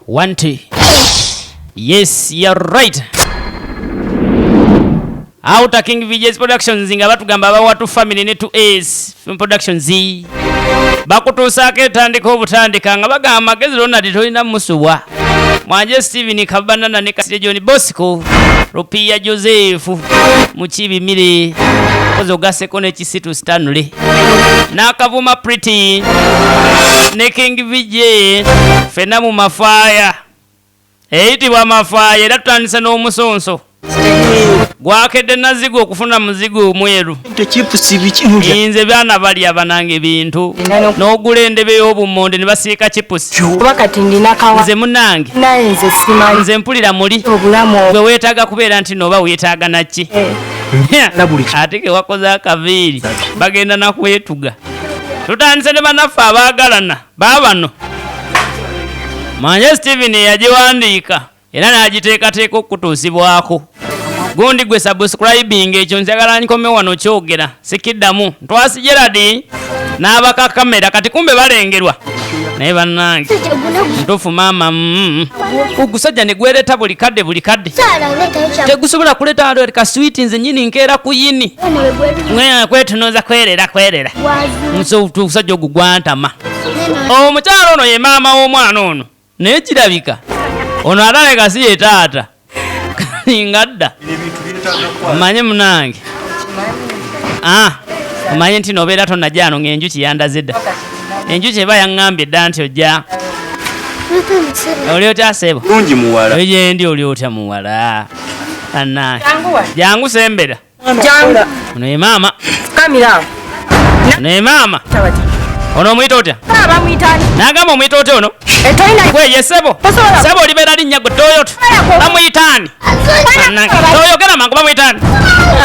Wanti. Yes, you're right. Outer King VJ's Productions nga batugamba bawatu family ne 2A's Film Productions bakutuusaako etandika obutandika nga bagamba magezi Ronald tolina musuwa Mwanje Steven Kabanana ne Kasire John Bosco Rupia Joseph Muchibi Mire Ozo Gaseko ne Kisitu Stanley Nakavuma Pretty ne King VJ Fenamu Mafaya eyitibwa Mafaya era tutandise n'omusonso gwakedde nazigo okufuna muzigo omweru inze baana bali abanange bintu n'ogula endebe y'obummonde ne basiika chipusi nze munange nze mpulira muli gwe weetaaga kubeera nti nooba weetaaga naki ate ke wakoze akaviiri bagenda nakwetuga tutandise ne bannaffe abaagalana baabano Mwanje Steven yagiwandiika era n'agiteekateeka okutuusibwako gundi gwe subscribing ekyo njagala nkome wano kyogera sikiddamu Ntwasi Gerard n'abaka kamera kati kumbe balengerwa naye bannange ntufu maama ogusajja ne gwereta buli kadde tegusobola kuleta ka sweet nze nyini nkeera ku yini kwetunoza kwerera musajja ogwo gwantama omukyalo ono ye maama w'omwana ono naye kirabika ono ataleka si ye taata ngadda omanye munange omanye nti nobeera tonajjano ng'enjuki yandaze dda enjuki eba yaŋŋambye dda nti ojja oli otya sebo oyendi oli otya muwala annange jangu sembera ono ye maama ono ye maama ono omuyita otya nagamba omuyita otya ono gweye sebo olibeera linnya gwe toyota bamuyitaani toyogera mangu bamuyitaani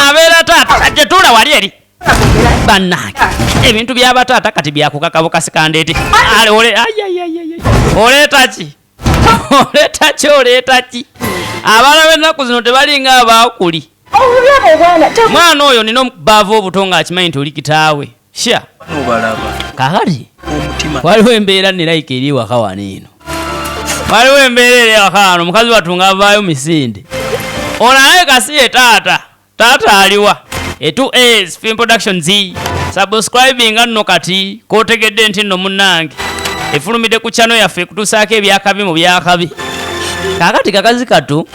abeera taata gyetuula wali eri bannange ebintu by'abataata kati byakukakabo kasikandeeti oleeta ki abaana b'ennaku zino tebalinga abaakuli mwana oyo nina omubaava obuto ng'akimanyi nti oli kitaawe sha kakati waliwo embeera neraika eri ewaka wano eno waliwo embeera eri ewaka wano omukazi watunga avaayo misinde onaye kasi ye taata aliwa 2A's Film Productions subscribing nno kati kotegedde nti nno munnange efulumidde ku channel yaffe kutuusaako ebyakabi mu byakabi kakati kakazi kato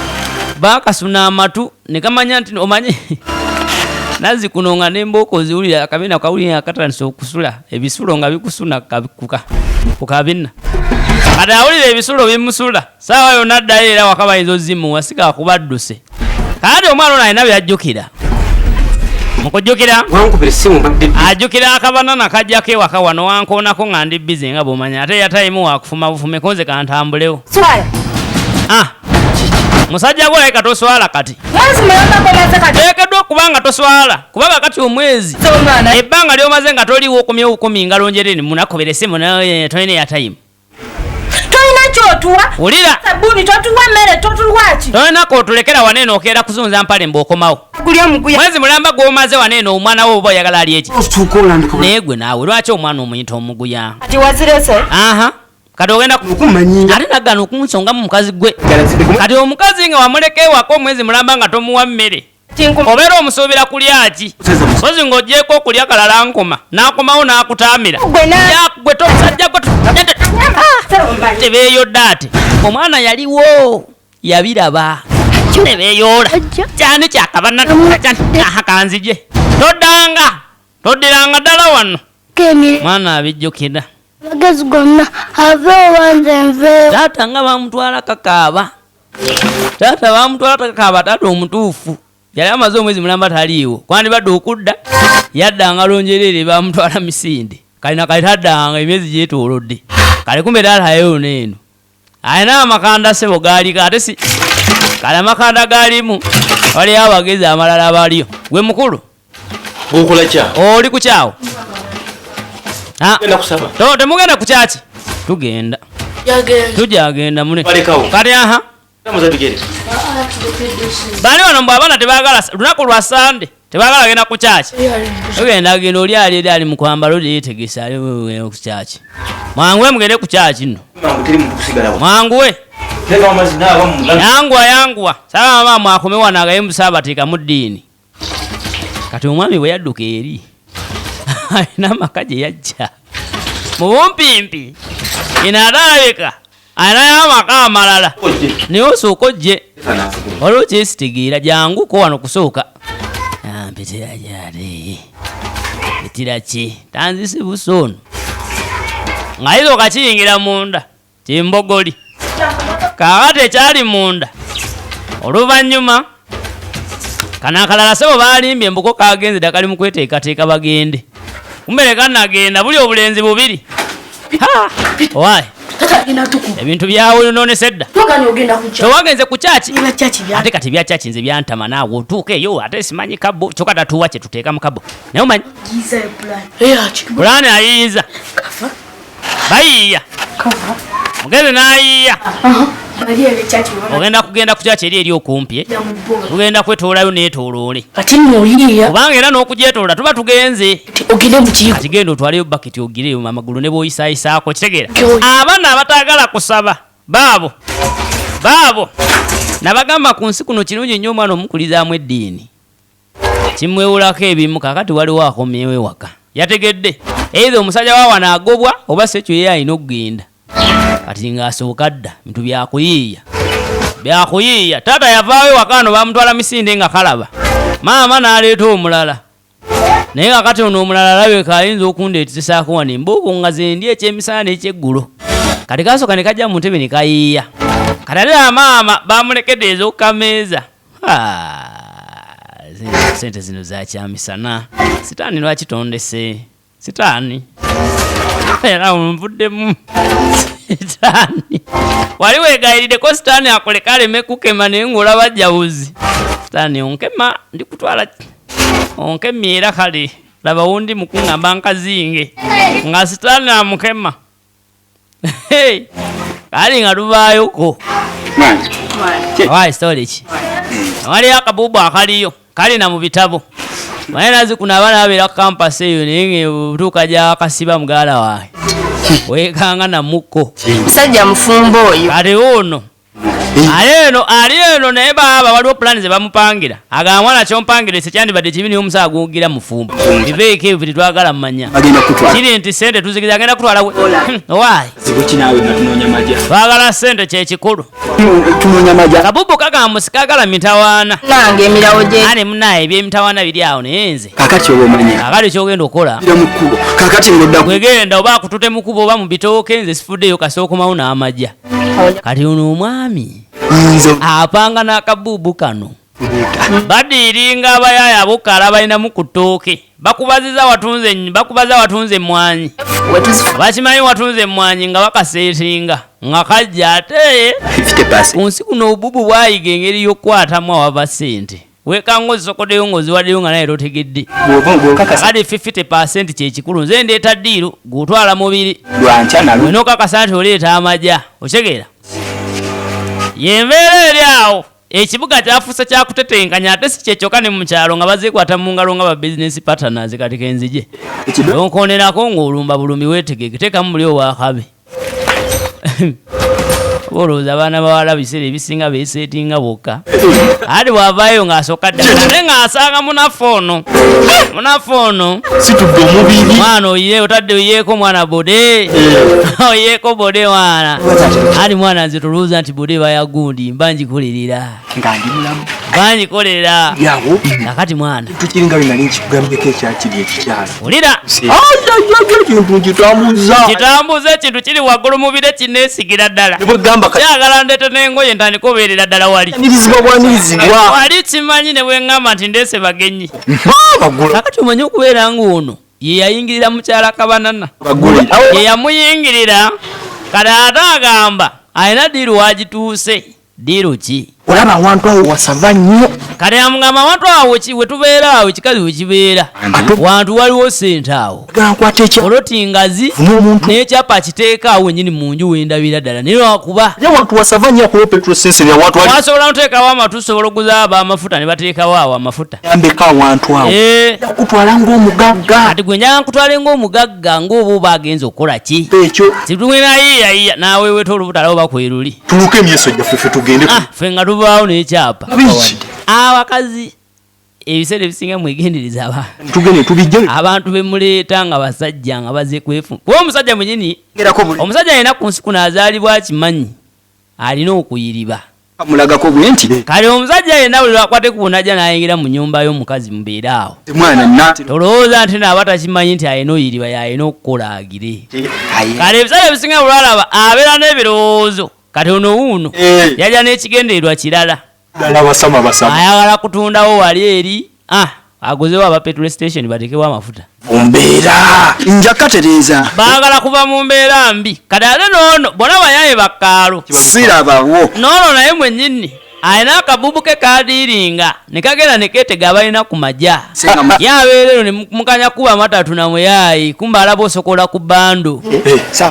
bakasuna amatu ne kamanya nti omanye nazi kunonga nembooko ziwulira akabina kawulira akatandisa okusula ebisulo nga bikusuna kukabina kati awulira ebisulo bimusula saawa yonna addayo era wakabayinza ozimuwa sika kubadduse kati omwana ono alina byajjukira mukujjukira ajjukira akabanana kajjako ewaka wano wankoonako nga ndi bize nga bwomanya ate yatayimu wakufuma bufume konze kantambulewo musajja gwe leka toswala kati teekeddwa okubanga toswala kubanga kati omwezi ebbanga lyomaze nga toliwo okumya obukumi ngalonjereni munakoberese tolina yatayimu ulira tolina kotulekera waneeno okeera kuzunza mpale mbwokomawo mwezi mulamba gwomaze waneeno omwana wo oba oyagala ali eki naye gwe naawe lwaki omwana omuyita omuguya kati ogenda ate nagana okunsongamu mukazi gwe kati omukazi nga wamuleka ewaka omwezi mulamba nga tomuwa mmere obeera omusuubira kulya ki sozi ng'ogyeko okulya kalala nkoma n'akomawo n'akutaamira gwe tomusajja gwe tebeeyodde ate omwana yaliwo yabiraba tebeeyoola kyani kyakabanaakanzije toddiranga ddala wano mwana abijjukira magezi gonna ave owanze nve taata nga bamutwala kakaaba taata omutuufu yali amaze omwezi mulamba taliiwo kwandibadde okudda yaddanga lonjerere bamutwala misinde kalina kali taddanga emyezi gyetoolodde kale kumbe taatayo neeno alina amakanda sebo gaalika ate si kale amakanda gaalimu waliyo abagezi amalala abaliyo gwe mukulu oli ku kyawo temugenda ku kyaki tugenda tujagenda mune kati bali wano mbw abaana tebagala lunaku lwa sande tebagala genda ku kyaki tugenda oli ali mukwambala oli yetegesa ali ku kyaki mwanguwe mugende ku kyaki nno mwanguwe yangwa saba mama akomewa nagaye Saabateeka mu ddiini kati omwami bwe yadduka eri alina amaka gye yajja mu bumpimpi inaalabika alinayo amaka amalala naye osooka ojje waliwo kyesitegeera janguko wano kusooka mpitira gyali mpitira ki tanzisi busono ng'ayizo kakiyingira munda kimbogoli kakati ekyali munda oluvannyuma kano akalala sebo baalimbye embuko kagenze ddala kali mu kweteekateeka bagende kumbere kanagenda buli obulenzi bubiri owaye ebintu byawononese dda towagenze ku kyaki ate kati bya kyaki nze byantama naawe otuuka eyo ate simanyi kabo kyokka tatuwa kye tuteeka mu kabo naye omanyi pulaani ayiiza bayiiya mugeze n'ayiiya ogenda kugenda ku kyaki eri okumpi tugenda kwetoolayo neetooloole kubanga era n'okugyetoola tuba tugenze ati genda otwaleyo baketi ogireyo amagulu ne booyisaayisaako kitegeera abaana abataagala kusaba baabo nabagamba ku nsi kuno kirungi nnyo omwana omukulizaamu eddiini kimwewulako ebimu kakati waliwo akomyewo ewaka yategedde eitha omusajja waawana agobwa oba sekyo ye alina okugenda kati ng'asooka dda bintu byakuyiiya taata yavaayo wakano bamutwala misinde nga kalaba maama n'aleeta omulala naye kakati ono omulala alabeka ayinza okundeetisaako wano embooko nga zendi ekyemisana n'ekyeggulo kati kasooka ne kajja mu ntebe ne kayiiya kati ate amaama bamulekedde ez'okukameeza sente zino zakyamisana sitaani lwakitondese sitaani era onvuddemu sitaani wali weegayirideko sitaani akoleka aleme kukema naye ng'olaba jawuzi sitaani onkema ndikutwala onkemyera kale laba wundi mukuŋŋamba nkazinge nga sitaani amukema kali nga lubaayoko wayi storage waliyo akabubu akaliyo kalina mu bitabo naye nazikuno abaana babeera ku kampasi eyo naye butuuka gyakasiba mugaala waawe weekanga namukko musajja mufumbo oyo kati ono ali eno naye baba waliwo pulaani ze bamupangira agamba mwana kyompangire sekyandibadde kibi niyo omusaala gugira mufumbo biveeko ebyo tetwagala mumanya kiri nti sente tuzigiza agenda kutwala owaayi twagala sente kyekikulu kabubu kagamba musikagala mitawaana nange emirawo gye ane munaye ebyemitawaana biri awo naye nze kakati oba omanya kakati kyogenda okola kakati ngodda kwegenda oba akutute mukubo oba mu bitooke nze sifuddeyo kasookomawo n'amajja kati ono omwami apanga n'akabuubu kano badiiringa abayaaya abokala balinamu ku ttooke bakubaza watunze emmwanyi bakimanyi watunze emmwanyi nga bakaseetinga nga kajja ate ku nsi kuno obubu bwayiga engeri y'okukwatamu awava ssente weekanga ozisokoddeyo ng'oziwaddeyo nga naye totegedde kale 50% kyekikulu nze ndeeta ddiiru gutwala mubiri wena okakasa nti oleeta amajja okitegeera yembeera eri awo ekibuga kyafuuse kyakutetenkanya ate si kyekyokka ne mu kyalo nga bazeekwata mu ngalo nga ba business partners kati kenzije onkonerako ng'olumba bulumi weetegeke teekamu buli obwakabe olowooza abaana bawala biseera ebisinga beeseetinga bokka ati bw'avaayo ng'asooka ddala ate ng'asanga munafu ono situdde omubiri mwana oyiye otadde oyiyeeko mwana bode oyiyeeko bode mwana ati mwana nze tolowooza nti bode bayagundi mbanjikolerera nga ndi mulamu banjikolera yawo nakati mwana tukiringa bwe nali nkikugambeko ekyakiri ekikyalo olira kintu kitambuza kitambuza ekintu kiri waggulu mubire kineesigira ddala nebwegamba kyagala ndeete n'engoye ntandika obeerera ddala wali nirizibwa bwanirizibwa wali kimanyi ne bweŋŋamba nti ndeese bagenyi bagula kakati omanyi okubeera ng'ono ye yayingirira mukyala kabanana ye yamuyingirira kati ate agamba alina diiru wagituuse diiru ki olaba awantu awo wasava nnyo kati amugamba abantu awo wetubeera awo ekikazi wekibeera wantu waliwo sente awo gankwata ekya oloti ngazi n'omuntu n'ekyapa akiteeka awo wenyini mu nju wendabira ddala naye wakuba ye wantu wasava nnyo akuwa petrol senseni awantu wasobola noteekawo amatu sobola okuza abo amafuta ne bateekawo awo amafuta yambeka awantu awo kutwala ng'omugagga kati gwe njala nkutwale ng'omugagga ng'oba oba agenza okukola ki ekyo situwenayiyayiya naawe weta olubutalawo bakweruli tuluke emyeso gyaffe ffe tugende ffe nga tubaawo n'ekyapa biki abakazi ebiseera ebisinga mwegendereza abantu tugende tubijje abantu bemuleeta nga basajja nga baze kwefuna kuba omusajja mwenyini omusajja alina ku nsi kuno azaalibwa akimanyi alina okuyiriba mulagako bwe nti kale omusajja yenna buli lwakwate ku bunajja n'ayingira mu nnyumba y'omukazi mubeere awo mwana nna tolowooza nti naaba takimanyi nti alina oyiriba yalina okukola agire kale ebiseera ebisinga bulwalaba abeera n'ebirowoozo kati ono wuuno yajja n'ekigendererwa kirala ayagala kutundawo wali eri agozewo aba petrol station batekewo amafuta mumbeera nja katereeza baagala kuva mu mbeera mbi kati ate noono bona bayaye bakkaalo sirabawo noono naye mwennyini alina akabubu ke kadiiringa ne kagenda ne keetega abalina ku majja yabeerero ne mukanya kuba matatu na muyayi kumba alaba osokola ku bando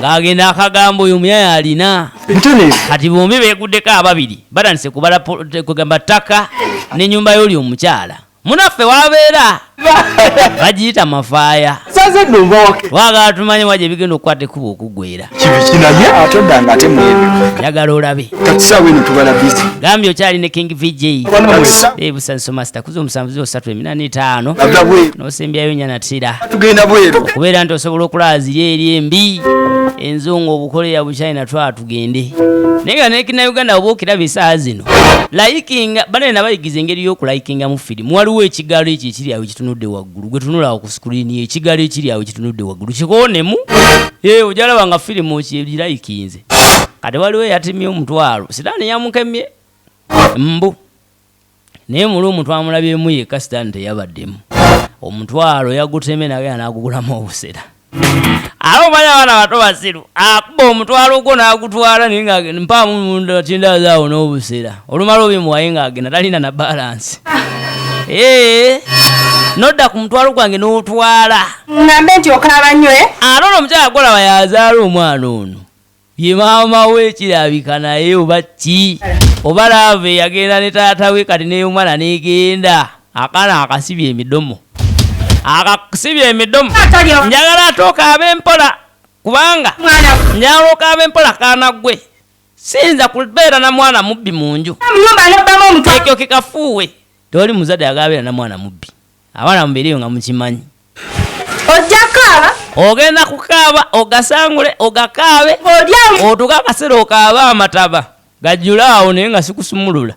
ng'agenda akagambo oyo muyayi alina kati bombi beeguddeko ababiri batandise kubala kugamba ttaka n'ennyumba y'oli omukyala munaffe wabeera bagiyita mafaaya twagala tumanye waje ebigenda okukwata ekkuba okuggwera kibikinaye atodanga ate mwebyo njagala olabe katisaawe eno tubala bisi gambye okyali ne king vj ebusanso master kuza omusanvu 0385 n'osembyayo nyanatira tugenda bweru okubeera nti osobola okulazira eri embi enzungu obukoleya bukyalina tugende naye nga nekina uganda oba okiraba esaawa zino likinga banene bayigiza engeri y'okulayikinga mu firimu waliwo ekigalo ekyo ekiri awo kitunudde waggulu gwe tunulawo ku sikuliini ekigalo ekiri awo kitunudde waggulu kikoonemu ojalaba nga firimu kyegirayikinze kati waliwo eyatemye omutwalo sitaani yamukemye mbu naye muli omuntu amulabyemu yekka sitaani teyabaddemu omutwalo yaguteme naye n'agugulamu obusera abo manya abaana bato basiru akuba omutwalo gwo n'agutwala naye nga mpaamu munda tindazaawo n'obusera olumala obimuwaye ng'agenda talina na balansi nodda ku mutwalo gwange n'otwala ngambe nti okaaba nnyo ate ono omukyala golaba yazaala omwana ono ye maama we kirabika naye oba ki oba laava yagenda ne taata we kati n'omwana n'egenda akaana akasibye emidomo njagala atookaaba empola kubanga njagala okaaba empola kaana gwe siyinza kubeera na mwana mubbi mu nju ekyo kikafuuwe toli muzadde agabeera na mwana mubbi abaana mubeereyo nga mukimanyi ojja kaaba ogenda kukaaba ogasangule ogakaabe otuka akaseera okaaba amataba gajjulaawo naye nga sikusumulula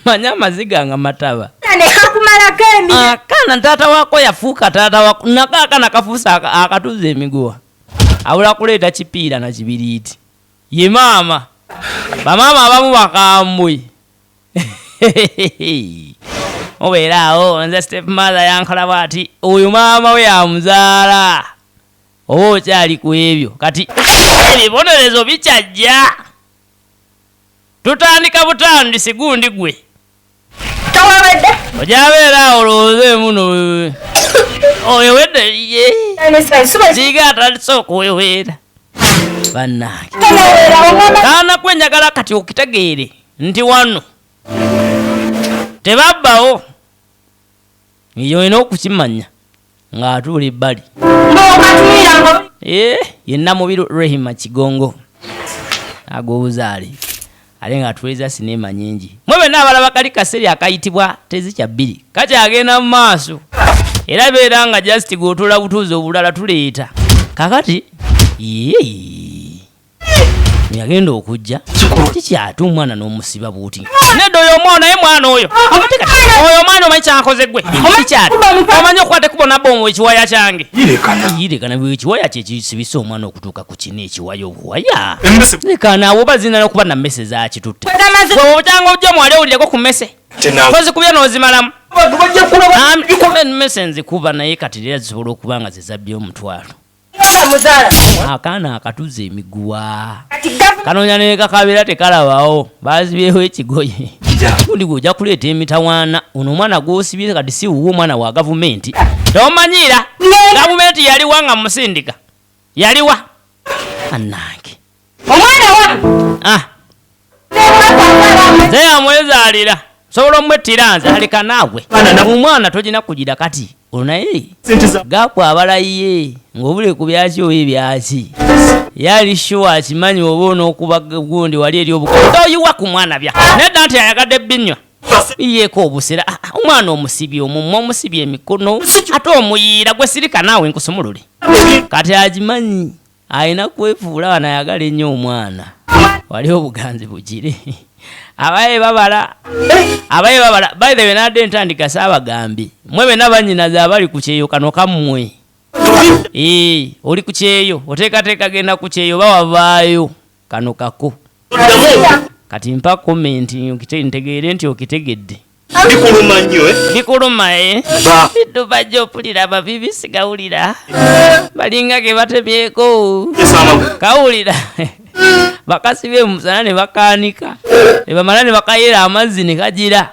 manya amaziga nga mataba nekakumalako embi akaana taata waako yafuuka taata wako nako akaana kafuusa akatuza emiguwa abula kuleeta kipiira na kibiriiti ye maama bamaama abamu bakambwe obeera awo nze step mother yankola bwati oyo maama we yamuzaala oba okyali ku ebyo kati ebibonerezo bikyajja tutandika butandisi gundi gwe tawabadde ojabeera awo olowoozeemu oyo wedde ye ziga atandisooka oyoweera bannange kaana kwenjagala kati okitegeere nti wano tebabbawo eyo olina okukimanya ng'atuula ebbali yenna mubiru Rehima Kigongo ag'obuzaale ale ng'atuweeza sinema nyingi mwe benna abalaba kali kaseeri akayitibwa tezikya bbiri kakyagenda mu maaso era beera nga just g'otuula butuuzi obulala tuleeta kakati yagenda okujja kikyate omwana n'omusiba buuti nedda oyo omwana naye mwana oyo oyo omwana omanyi kyankoze gwe kikyate omanyi okukwata kubona bomu ekiwaya kyange yirekana bwekiwaya kyekisibisa omwana okutuuka ku kino ekiwaya obuwaya lekana abo oba zina n'okuba na mmese zakitutte obukyanga ojja mwali owulireko ku mmese kozikubya n'ozimalamu mmese nzikuba naye kati era zisobola okuba nga zezabbye omutwalo muzala. Akaana akatuza emiguwa. Kati gavu. Kanonya ne kakabira tekalabawo. Bazibyeho ekigoye. Kundi gujja kuleeta emitawaana. Ono omwana gw'osibye kati si wuwo omwana wa gavumenti. Tomanyira. Gavumenti yaliwa nga musindika. Yaliwa. Annange. Omwana wa. Nze yamwezaalira. Sobola omwettira nze aleka naawe. Omwana togina kugira kati. Onaye gapu abalayiye ng'obule ku byaki oyo ebyaki. Yali sure akimanyi oba on'okuba gundi wali eri obukodo oyiwa ku mwana bya. Nedda nti ayagadde binywa. Iyeeko obusera. Omwana omusibye omumwa omusibye emikono. Ate omuyiira gwe sirika naawe nkusumulule. Kati agimanyi. Ayina kwefuula wano ayagala ennyo omwana. Wali obuganzi bugire. Abaye babala. By the way nadde ntandika saabagambi. Mwe bena bannyinaze abali ku kyeyo kano kammwe. Oli ku kyeyo. Oteekateeka genda ku kyeyo bawavaayo. Kano kako. Kati mpa komenti ntegeere nti okitegedde. Bikuluma nnyo Bikuluma Biddu bajja opulira abavivi sigawulira. Balinga ge batebyeko. Kawulira. Bakasibe musana ne bakaanika. Ne bamala ne bakayera amazzi ne kagira.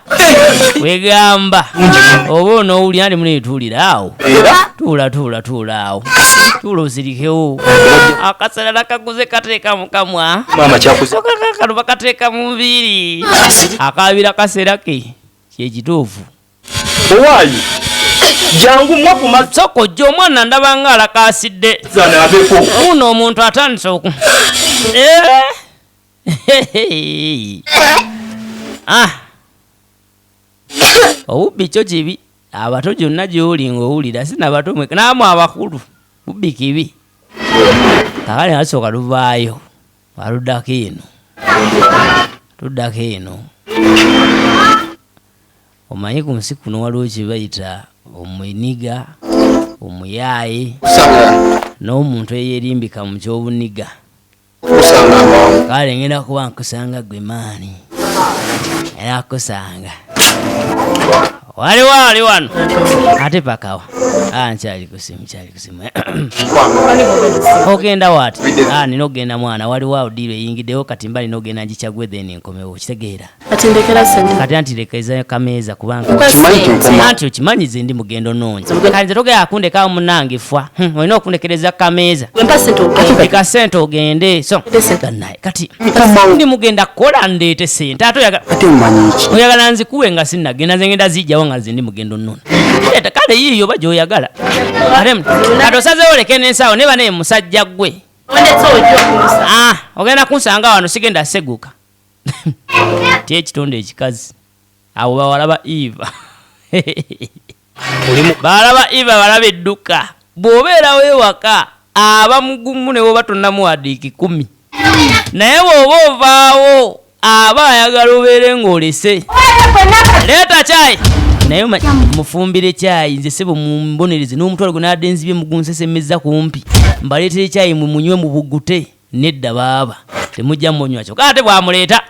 Wegamba. Oba onoowulira ndi muneetuulira awo. Tuula awo. Tuula osirikewo. Akasalala kaguze kateeka mu kamwa. Maama kyakuze. Kano bakateeka mu nviiri. Akaabira kaseera ke. Kyekituufu. Owaayi. Jangu mwa ku mazzi. Soko jjo omwana ndaba nga alakaasidde. Zana abeko. Uno omuntu atandise oku. Obubbi kyo kibi. Abato gyonna gy'oli ng'owulira sinabato mwe naamu abakulu. Bubbi kibi. Kakale nasooka luvaayo. Waluddako eno. Tuddako eno. Omanyi ku nsi kuno waliwo kye bayita omweniga, omuyaaye, n'omuntu eyeerimbika mu ky'obuniga. Kale ngenda kuba nkusanga gwe maani. Era kusanga. Wali wano. Ate pakawa. Nkyali kusimu. Ogenda wati. Nina ogenda mwana. Waliwo awo ddiiro eyingiddewo kati mba nina ogenda ngikyagwe then nkomewo. Kitegeera. Kati antirekeza kameeza kubanga. Anti okimanyize ndi mugendo nongi. Kati nze togera akundekawo munnange fwa. Olina okundekereza kameeza. Eka sente ogende. So. Kati ndi mugenda kukola ndeete sente. Ate oyagala nzikuwe nga sinnagenda nze ngenda zijjawo nga zindi mugendo nnono. Kale yiyo ba gy'oyagala. Kati osazeewo leke n'ensaawo ne bane musajja gwe. Ogenda kunsanga wano sigenda seguka. Ti ekitonde ekikazi. Abo bawalaba Eva. Balaba Eva balaba edduka. Bw'obeerawo ewaka aba mugumu ne bw'oba tonnamuwadde 10. Naye bw'oba ovaawo aba ayagala obeere ng'olese. Leeta caayi. Naye mufumbire caayi nze sebo mumbonereze n'omutwalo gwe nadde nzibye mugunsesemeza kumpi. Mbaleetere caayi munywe mu bugute. Nedda baaba. Temujja munywa kyokka ate bw'amuleeta.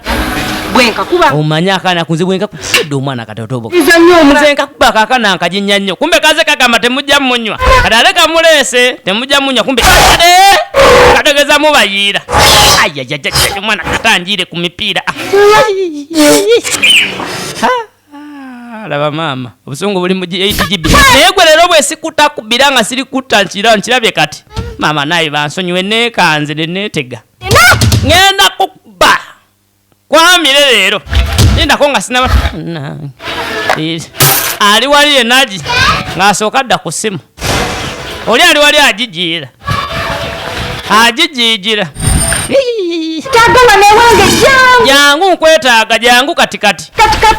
Bwenka kuba. Omanya akaana kunze bwenka kusedde omwana katotobo. Nze nka kuba akaana nkajinya nnyo. Kumbe kaze kagamba temujja munywa. Kati ate kamuleese temujja munywa kumbe. Kategeza mubayiira. Omwana katangiire ku mipiira. Laba maama obusungu buli mu GTGB. Naye gwe leero bwe sikutakubira nga siri kutta nkirabye kati. Maama naye bansonyiwe neekanze ne neetega. Ngenda kukuba. Kwamire leero. Nindako nga sinaba. Ali wali enaji ng'asooka adda ku ssimu. Oli ali wali agijiira. Agijiijira. Tagala newange jangu nkwetaaga jangu katikati.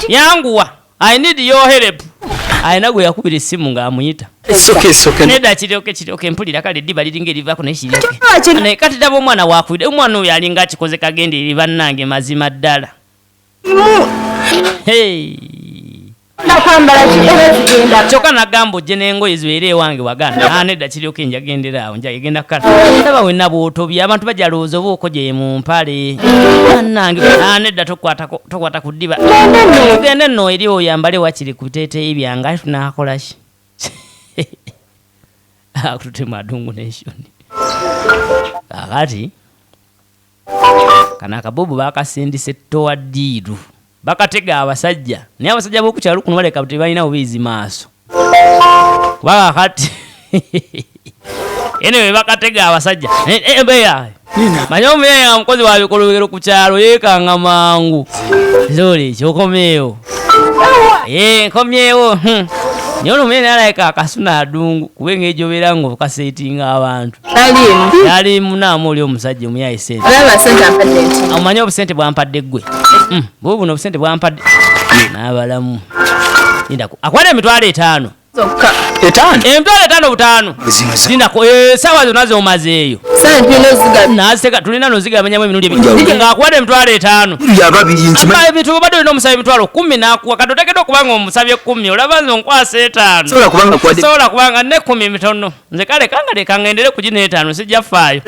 Yanguwa. I need your help. Ayina gwe yakubira essimu ng'amuyita. Soke. Nedda kiryoke mpulira kale ddiba liringa erivaako naye kiryoke. Naye kati daba omwana waakwidde. Omwana oyo alinga akikoze kagenda eri bannange mazima ddala. Kyokka nagamba ojje n'engoye zibeere ewange waganda. Nedda kiryoke njagendera awo njagenda kale. Ndaba wenna bw'otobye abantu bajja lowooza oba okoje mu mpale. Bannange nedda tokwata ku ddiba. Tugende nno eri oyo yambale wakiri ku biteeteeyi byange ate tunaakola ki? Akututema adungu nation. kakati kana akabubu bakasindise towa diiru bakatega abasajja naye abasajja b'okukyalo kuno baleka tebalina bubiizi maaso kuba kakati ene bakatega abasajja beya manya omuyeya mukozi wa bikolobero ku kyalo yeekanga mangu zoli kyokomeewo nkomyewo naye olumuye nalayika akasuna adungu kuba eng'ejobeera nga okaseetinga abantu yalimu naamu oli omusajja omuyayi sente omanye obusente bwampadde ggwe bubu buno obusente bwampadde n'abalamu akwada emitwalo 5 emitwalo 5 lindako esaawa zonna zomazeeyo naseka tulina nozigamanyamu emirundi ebiri ng'akuwadde emitwalo 5 ebintu badde olina omusaba emitwalo 10 n'akuwa kati oteekeddwa okubanga omusabye 10 olaba nze onkwasa 5 sobola kubanga ne 10 mitono nze kale kanga ngendere ku gino 5 sijja faayo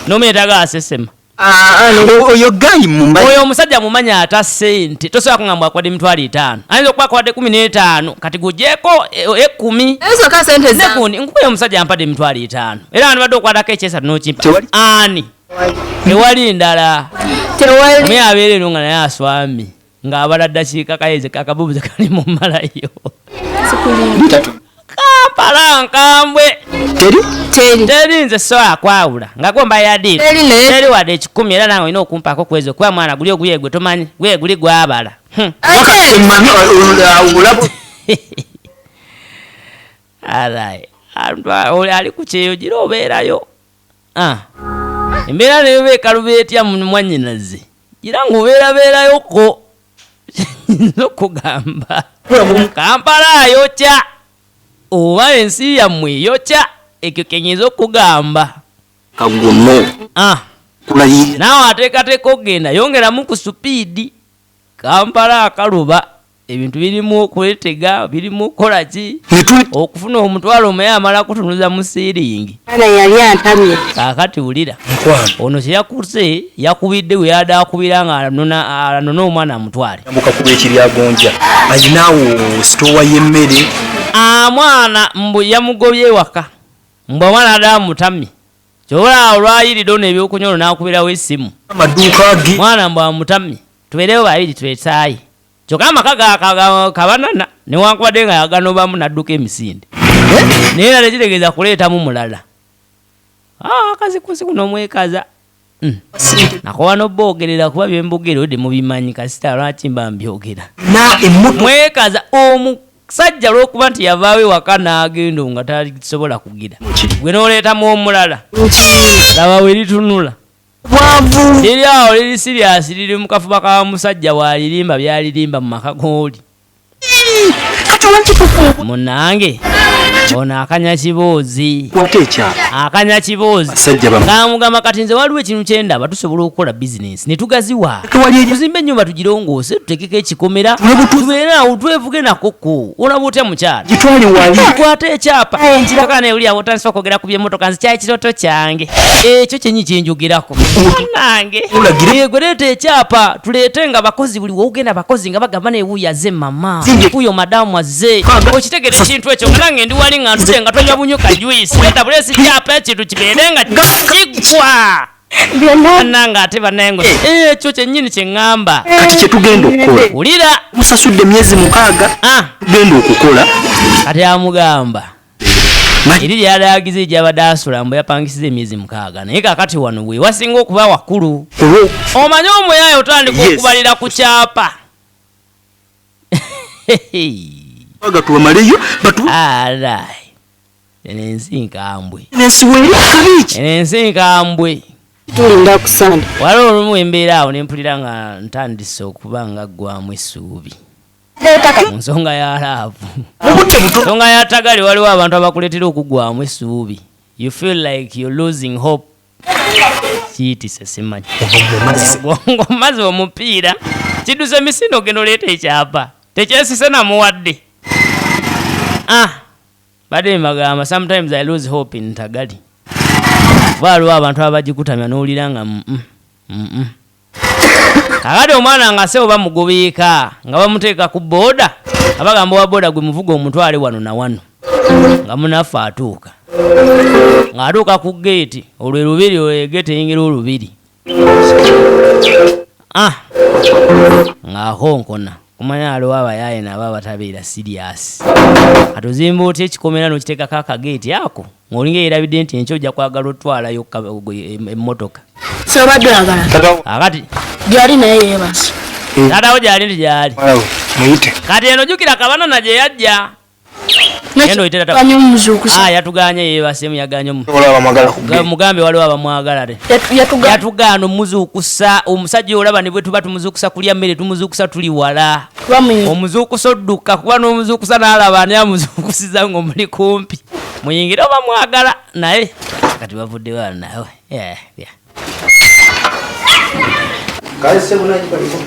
n'omuyetaga asesema oyo omusajja mumanya ata sente tosobola kungamba akwadde emitwalo 5 ayinza okuba akwadde 15 kati gugyeko 10 nekundi nkuba omusajja ampadde emitwalo 5 era ani badde okwadako ekyesatu n'okimpa ani tewali ndala omuye abeera eno nga naye aswami ng'abala ddakiika kayeze kakabubuze kali mu malayo Kampala nkambwe teri nze sobola kwawula nga gomba yadiri teri wadde 10 era nange olina okumpako kwezo kuba mwana guli oguye gwe tomanyi gwe guli gwabala ali ku kyeyo gira obeerayo embeera neyoba ekaluba etya mwannyinaze gira ng'obeerabeerayoko nza okugamba Kampala ayokya oba ensi yammwe eyokya ekyo kenyeza okugamba kagono naawe ateekateeka okgenda yongeramu ku supiidi Kampala akaluba ebintu birimu okwetega birimu okukola ki okufuna omutwalo omuye amala kutunuza mu siiringi kaakati wulira ono kyeyakuse yakubidde we yadde akubira nga anona omwana amutwale mukakuba ekiryagonja ayinaawo sitowa y'emmere mwana mbu yamugobye ewaka mbu omwana adde amutamye kyobola olwayiridde ono ebyokunyolo n'akubirawo essimu amaduuka ge mwana mbu amutamye tubeerewo babiri twetaayi kyokka amaka kabanana newankubadde nga yaganobamu n'adduka emisinde naye era tekitegeeza kuleetamu mulala akazikusi kuno mwekaza nakoba noboogerera kuba byembogere odde mubimanyi kasita lwaki mba mbyogera mwekaza omusajja lw'okuba nti yavaawo ewaka n'agenda nga tasobola kugira gwe n'oleetamu omulala laba we litunula liri awo liri siriasi liri mu kafuba ka musajja walirimba byalirimba mu maka g'oli munange ono akanya kiboozi kamugamba kati nze waliwo ekintu kyendaba tusobola okukola bizinensi ne tugaziwa tuzimbe ennyumba tugirongoose tutekeko ekikomera tubeere awo twevuge nakoko olaba otya mukyala kwata ekyapa kaka neuli awo otandisa okwogera ku byemmotoka nze kyali kiroto kyange ekyo kyenyi kyenjogerako nange gwe leeta ekyapa tuleete nga bakozi buli woogenda bakozi nga bagamba newuyaze mama uyo madamu azze okitegera ekintu ekyo nga nange ndi wali nga ntute nga tonywa bunyuka juice leta bulesi kyapa ekintu kibeere nga kigwa nanga ate bannange ekyo kyennyini kyeŋŋamba kati kyetugenda okukola wulira musasudde emyezi 6 tugenda okukola kati amugamba eri lyadaagiza egyabadde asula mbu yapangisiza emyezi 6 naye kakati wano we wasinga okuba wakulu omanye omuyaayo otandika okubalira ku kyapa gatwamaleyo ensi nkambwe tulinda kusanda waliwo olumu embeera awo nempulira nga ntandise okuba nga ggwamu essuubi mu nsonga ya laavu nsonga ya tagali waliwo abantu abakuleetera okuggwamu essuubi you feel like you're losing hope kiyitise simanyi ng'omaze omupiira kidduse emisinde ogenda oleeta ekyapa tekyesise namuwadde badde mbagamba sometimes I lose hope in tagali waliwo abantu abagikutamya n'owulira nga kakati omwana nga sewo bamugobeeka nga bamuteeka ku booda abagamba wa booda gwe muvuga omutwale wano na wano nga munaffe atuuka ng'atuuka ku geeti olwe lubiri olwegeeti eyingira olubiri ng'akonkona kumanya aliwo abayaaye nabo abatabeera siriasi atuzimba otya ekikomera n'okiteekako akageeti ako ng'olinga yerabidde nti enkya ojja kwagala otwalayo emmotoka sobadde oyagala akati gyali naye yeebase taatawo gyali nti gyali muyite kati eno jjukira kabanana gye yajja yatuganye yeebasemu yaganye mugambe waliwo abamwagala yatugaana omuzuukusa omusajja olaba ne bwe tuba tumuzuukusa kulya mmere tumuzuukusa tuli wala omuzuukusa odduka kuba n'omuzuukusa n'alaba ani amuzuukusiza ng'omuli kumpi muyingire oba mwagala naye kati bavudde wala nawe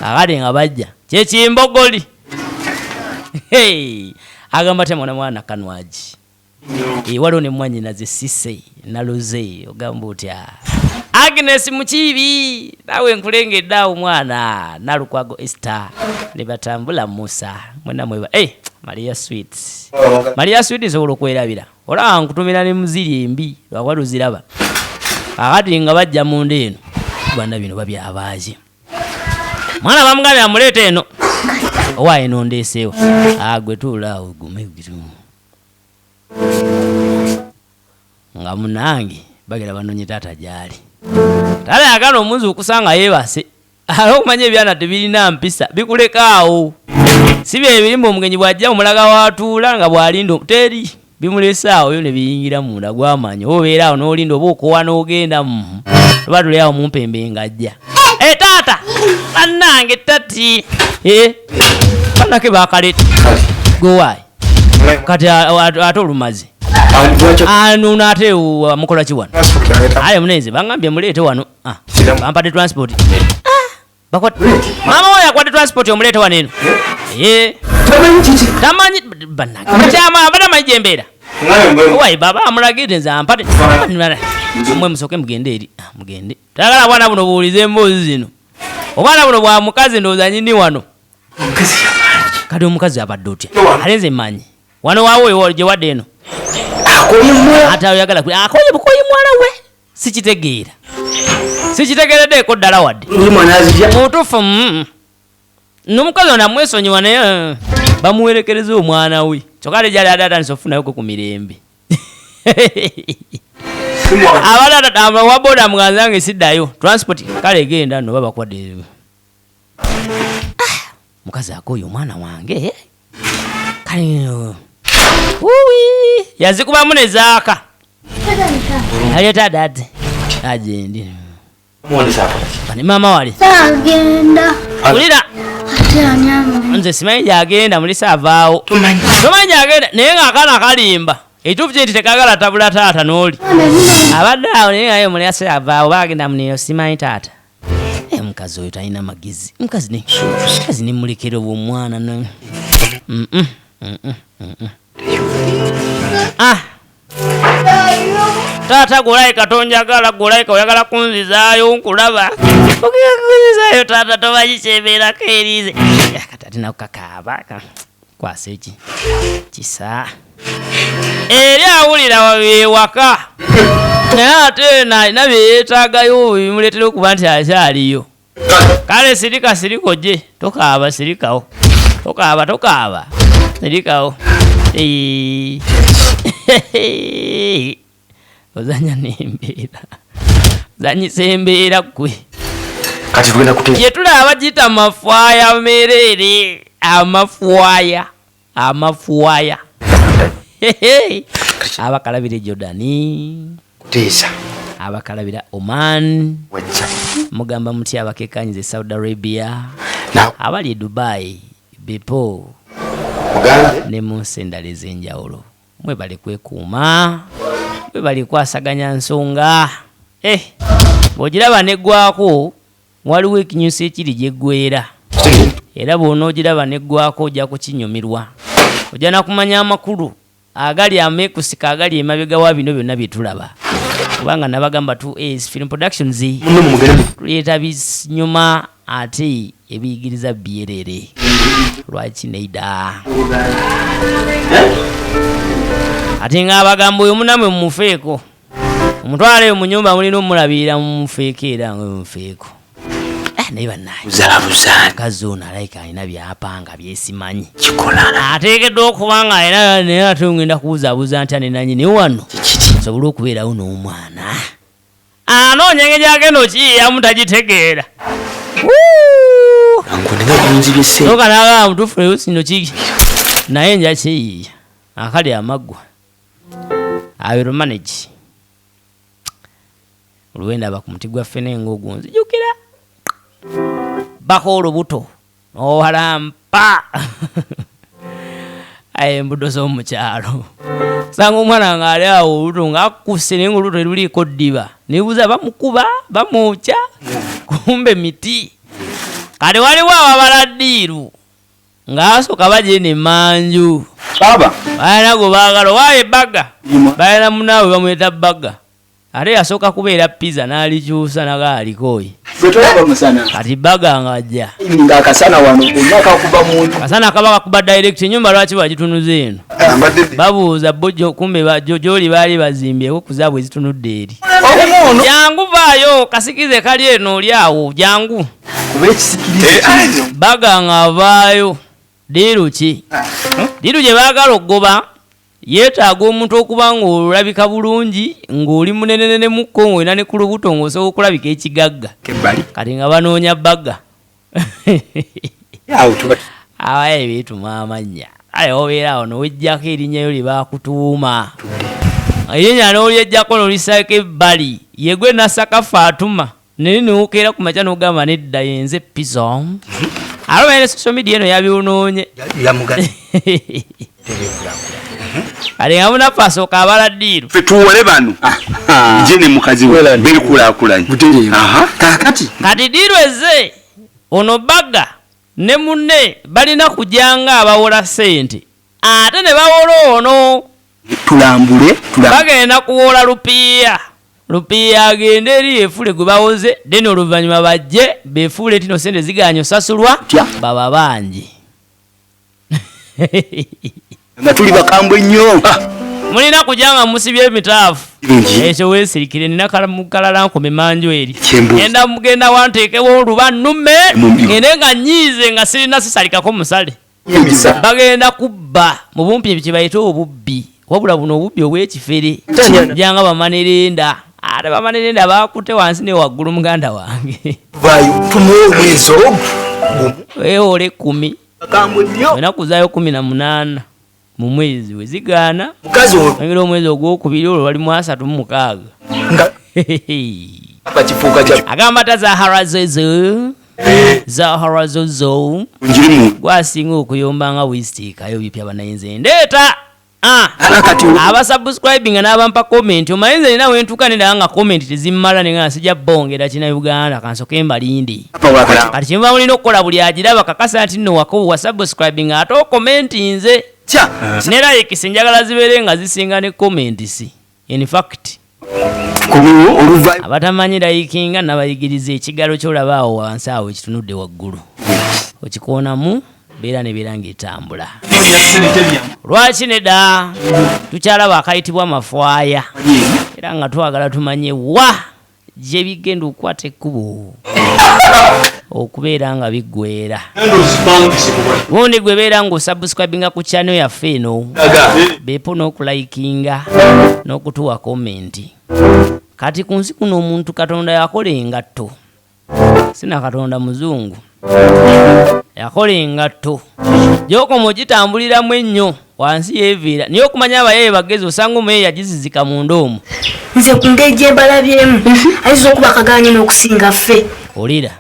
akati nga bajja kyekimbogoli agamba te mwana kanwaji waliwo ne mwanyinaze sise naluze ogamba otya Agnes Mukiibi nawe nkulengedde awo mwana Nalukwago Esther ne batambula Musa mwena mweba Maria Sweets Maria Sweets nsobola okwerabira olaba nkutumira ne muziri embi lwakwaluziraba akati nga bajja mu nda eno banda bino babyabaaje mwana bamugambye amuleeta eno owaye nondeeseewo gwe tuulaawo gume nga munange bagera banonye taata gyali taata yagana omuzuukusa nga yeebase ala okumanya ebyana tebirina mpisa bikulekaawo si bye birimba omugenyi bw'ajja omulaga watuula nga bw'alinda teri bimulesaawo yo ne biyingira munda gw'amanyi obeera awo n'olinda oba okowa n'ogenda tuba tuli awo mumpembe ng'ajja taata bannange tati bannake bakaleta gowaayi kati ate olumaze nuno ate mukola ki wano aye muneze bangambye muleete wano bampadde transport mama woyo akwadde transport omuleete wano eno tamanyi bannange batamanyi gyembeera owayi baba amulagire nze ampate mwe musooke mugende eri mugende tagala bwana buno buwulize emboozi zino obwana buno bwa mukazi ndowooza nyini wano kati omukazi abadde otya ate nze mmanyi wano waawo gye wadde eno ate oyagala akoye bukoyi mwala we sikitegeereddeeko ddala wadde mutuufu n'omukazi ono amwesonyiwa naye bamuwerekereza omwana we kyokka ate gyali ate atandisa okufunayoko ku mirembe waboda muganza nge siddayo transport kale egenda no baba kwadde mukazi akoyo omwana wange kale yazikubamu ne zaaka aleta dade ajendi bani mama wali agenda ulira nze simanyi gyagenda mulisa avaawo tomanyi gyagenda naye ng'akaana kalimba ekituufu kye nti tekagala tabula taata n'oli abadde awo naye ngaye mulyase avaawo bagenda muneyo simanyi taata mukazi oyo talina magezi mukazi nemulekera obwomwana taata golayi katonjagala golayi oyagala kunzizaayo nkulaba kunzizaayo taata tomanyi kyembeerako erize kati nako kakaaba kwasa eki kisa eri awulira ewaka naye ate nalina byeyeetaagayo bimuleetera okuba nti akyaliyo kale sirika siriko gye tokaaba sirikawo tokaaba sirikawo ozanya nembeera zanyisa embeera gwe kati tugenda kuteeka ye tulaba bagiyita mafwaya merere amafwaya abakalabira Jordani kuteesa abakalabira Oman wajja mugamba muti abakekanyize Saudi Arabia abali Dubai Bepo mugambe ne munsi endala ez'enjawulo mwe bali kwekuuma mwe bali kwasaganya nsonga bw'ogiraba neggwako waliwo ekinyusi ekiri gyeggweera era bw'onoogiraba neggwako ojja kukinyumirwa ojja nakumanya amakulu agali ameekusika agali emabega wa bino byonna bye tulaba kubanga nabagamba 2A's Film Productions tuleeta binyuma ate ebiyigiriza byerere lwaki neida ate ng'abagamba oyo munamwe mumufeeko omutwale mu nyumba mulina omulabirira mumufeeko era nga mumufeeko naye bannaye kazi ono alayika alina byapanga byesimanyi ateekeddwa okuba nga alina naye ate ngenda kubuzabuza nti anenanyini wano nsobole okubeerawo n'omwana anoonya engeri agenda okiyiyamu mutagitegeera okanaagaba mutuufu leero sino kiki naye nja kiyiiya akali amaggwa abiro manage olwenda aba ku muti gwaffe nengaogwo nzijukira bako olubuto owalampa aye embuto z'omukyalo sanga omwana nga ali awo olubuto ng'akusse naye nga olubuto teruliiko ddiba nebuuza bamukuba bamwokya kumbe miti kati waliwo ababala ddiiru ng'asooka bagyena emanju balina go baagala owaayo ebbaga balina munaawe bamweta bbaga ate yasooka kubeera pizza n'alikyusa nagaalikooyi kati bbaga ng'ajja kasana kaba kakuba direct enyumba lwaki bagitunuza eno babuuza bo kumbe gyoli baali bazimbyewo kuzaabwe ezitunudde eri jangu vaayo kasikize kali eno oli awo jangu bbaga ng'avaayo diiru ki diiru gye baagala okugoba yeetaaga omuntu okuba ng'olabika bulungi ng'oli munenenenemukko ng'olina ne ku lubuto ng'osobola okulabika ekigagga kati nga banoonya bbaga abaye beetuma amannya aye obeera awo nowejjako erinnya lyo lye baakutuuma erinnya n'olyejjako n'olisaako ebbali yegwe nasaka Fatuma naye niwokeera ku makya n'ogamba nedda yenze pizza alo bene social media eno yabyonoonye kale nga munaffe asooka abala ddiiru ffe tuwole bano nje ne mukazi we beekulaakulanye kati ddiiru eze ono bbaga ne munne balina kujanga abawola ssente ate ne bawola ono tulambule bagenda kuwola lupiiya agende eri efule gwe bawoze deni oluvannyuma bajje beefuule tino sente ziganya osasulwa baba bangi nga tuli bakambwe nnyo mulina kujanga musibye emitaafu ekyo weesirikire nina kalala nkome manju eri mugenda wanteekewo oluba nnume ngende nga nyiize nga sirina sisalikako musale bagenda kubba mu bumpi kye bayita obubbi wabula buno obubbi obw'ekifere janga bamanerenda ate bamanerenda bakutte wansi ne waggulu muganda wange weewole 10 olina kuzaayo 18 mu mwezi wezigaana ngira omwezi ogwokubiri olwo wali mu 36 agamba ta Zahara Zozo gwasinga okuyomba nga wisitikayo bipya banayinze ndeeta abasubscribinga n'abampa comment omayinza nina wentuuka nedala nga comment tezimmala nenga nsijja bongera kina Uganda kansoke mbalindi kati kyemuba mulina okukola buli agiraba kakasa nti nno wa subscribinga ate okomentinze ne likes njagala zibeere nga zisinga ne comments in fact abatamanyi likinga nabayigiriza ekigalo kyolaba awo wansi awo ekitunudde waggulu okikoonamu beera ne beera ng'etambula lwaki nedda tukyalaba akayitibwa mafwaya era nga twagala tumanye wa gye bigenda okukwata ekkubo okubeera nga biggweera gundi gwe beera ng'osubscribinga ku channel yaffe eno beepo n'okulayikinga n'okutuwa komenti kati ku nsi kuno omuntu Katonda yakola engatto sina Katonda muzungu yakola engatto gy'okoma ogitambuliramu ennyo wansi yeeviira niye okumanya abayaye bagezi osanga omuye yagizizika munda omwo nze ku ngeri gye mbalabyemu ayinza okuba akagaanye n'okusinga ffe olira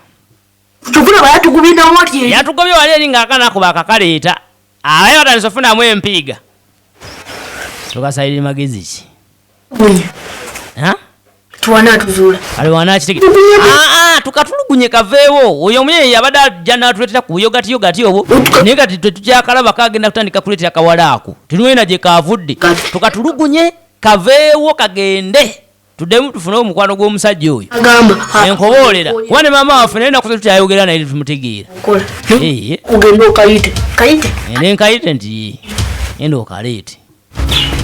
tugula bayatugubinda wali yatugobye wali eri ng'akanakuba akakaleeta abaye batandise ofunamu empiiga tukasalira magezi ki tuwana tuzuula kale wana kitege tukatulugunye kaveewo oyo omuye yabadde ajja n'atuleetera ku yogati obwo naye kati tetukyakalaba kagenda kutandika kuleetera kawala ako tinwena gye kavudde tukatulugunye kaveewo kagende tuddemu tufune omukwano gw'omusajja oyo enkoboolera kuba ne maama waffe naye nakuze tukyayogera naye tumutegeera ogenda okayite nenkayite nti enda okaleete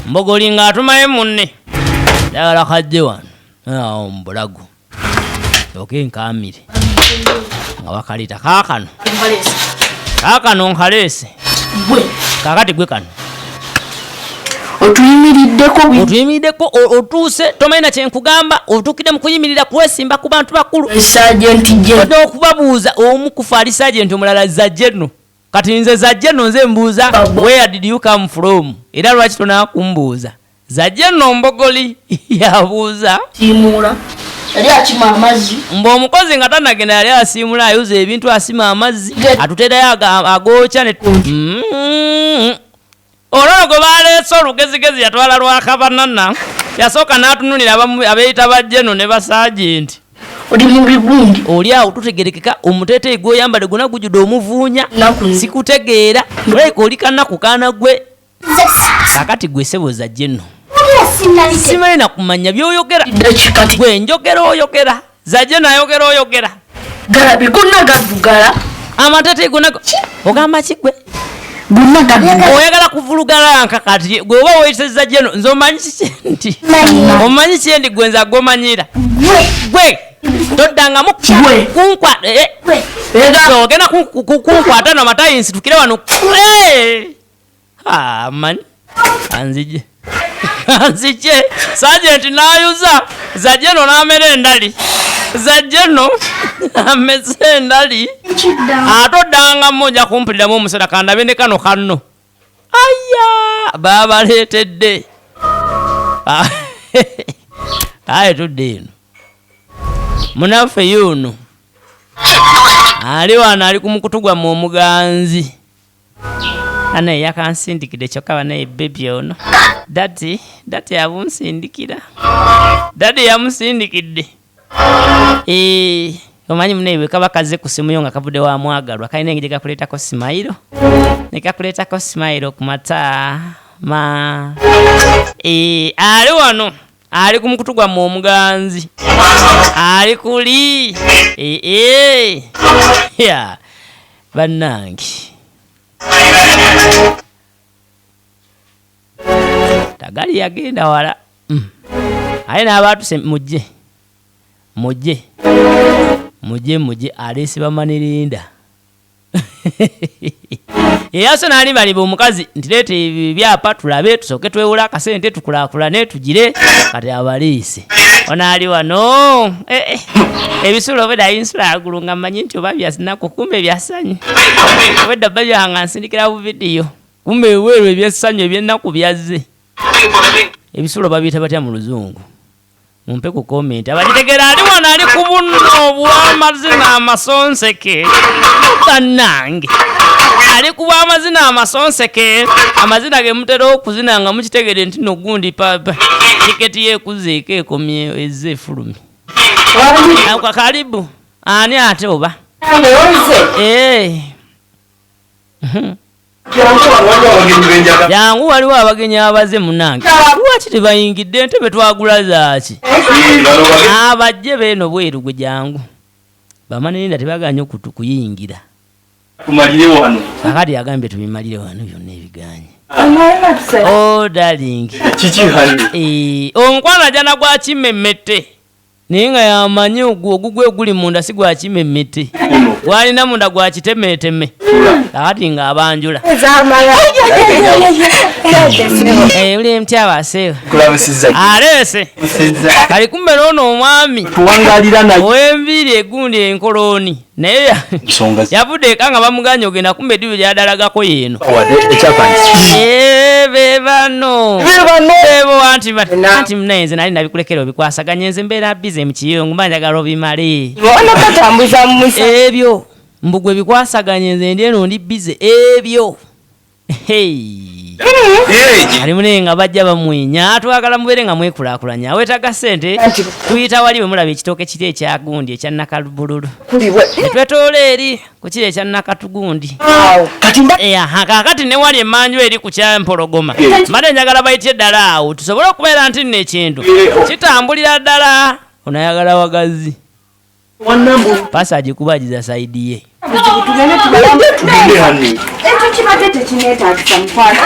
Mbogoli ng'atumaye munne dagala kadde wano awo mbulago oke nkamire nga wakalita kaakano nkaleese kakati gwe kano otuyimiriddeko otuuse tomanyi kyenkugamba otuukidde mu kuyimirira kwesimba ku bantu bakulu odde okubabuuza omu kufa ali sajenti omulala zajjeno kati nze zajjeno nze mbuuza where did you come from era lwaki tonakumbuuza zajjeno mbogoli yabuuza yali akima amazzi ng'omukozi nga tanagenda yali asiimula ayuza ebintu asima amazzi atuterayo agooca olwo gwe baleese olugezigezi yatwala lwakabanana yasooka n'atunulira abeeyita bajjeno ne basaajenti oli mu bigundi oli awo tutegerekeka omuteeteeyi gw'oyambadde gona gujjudde omuvuunya sikutegeera olabika oli kanaku kaana gwe kakati gwe sebo zajjeno simanyi nakumanya by'oyogera gwe njogera oyogera zajjeno ayogera oyogera galabi gonna gavugala amateeteeyi gonna ogamba ki gwe oyagala kuvulugalanka kati gwe oba weeseza jeno nze omanyi kikendi omanyi kyendi gwe nze agomanyira gwe toddangamu kunkwata ogenda kunkwata namatayi nsitukire wano manyi anzije anzije sajenti nayuza zajeno namera endali zajeno ameze endali atoddanga mmoja kumpuliramu omusera kandabe ne kano kanno aya babaleetedde aye tudde eno munaffe yuno ali wano ali ku mukutu gwamme omuganzi ane yakansindikidde kyokka banaye bebi ono dati yabunsindikira dadi yamusindikidde omanyi muneibwe kaba kaze ku simu yo nga kavudde wa mwagalwa kalina engeri gakuleetako simayiro ne kakuleetako simayiro ku matama ali wano ali ku mukutu gwamme omuganzi ali kuli bannange tagali yagenda wala aye n'abaatuse mujje aleese bamanirinda eyaso naali baliba omukazi nti leeta ebyapa tulabe tusooke twewula akasente tukulaakulane tugire kati abaliise onaali wano ebisulo obwedda insula yagulu nga mmanyi nti oba byasinaku kumbe byasanyu obwedda bba byanga nsindikira bu vidiyo kumbe eweeru ebyessanyu ebyennaku byazze ebisulo babiyita batya mu luzungu mumpe ku komenti abagitegera ali wano ali ku bunno obw'amazina amasonseke bannange ali ku bw'amazina amasonseke amazina ge mutera okuzina nga mukitegere nti no gundi papa tiketi yekuzeeko ekomye ezze efulumi karibu ani ate oba jangu waliwo abagenyi abaze munange lwaki tebayingidde entebe twagula zaaki abajje beeno bweru gwe jangu bamanirinda tebaganye kuyingira kakati yagambye tubimalire wano byonna ebiganye darling onkwana jana gwa kimemmete naye nga yamanyi ogugwe guli munda si gwa kimemmete gwalina munda gwa kitemeeteme kakati nga abanjula uli mtyaba aseewa aleese kali kumbe noono omwami ow'enviiri egundi enkoloni naye yavudde eka nga bamuganya ogenda kumbe eddibu lyadalagako yeeno bebano bebo anti munayenze nali nabikulekera obikwasaganya nze mbeera bize mukiyongo mba njagala obimale ebyo mbugwe bikwasaganya nze ndi eno ndi bize ebyo ali munenga nga bajja bamwenya twagala mubeere nga mwekulaakulanya awetaga ssente tuyita wali bwe mulaba ekitooke kiri ekyagundi ekya nakalubululu netwetoola eri ku kiri ekya nakatugundi kakati ne wali emmanju eri ku kyampologoma mbadde njagala bayitye ddala awo tusobole okubeera nti nno ekintu kitambulira ddala onayagala wagazi pasi agikubagiza saidi ye kibadde tekineetaagisa mukwano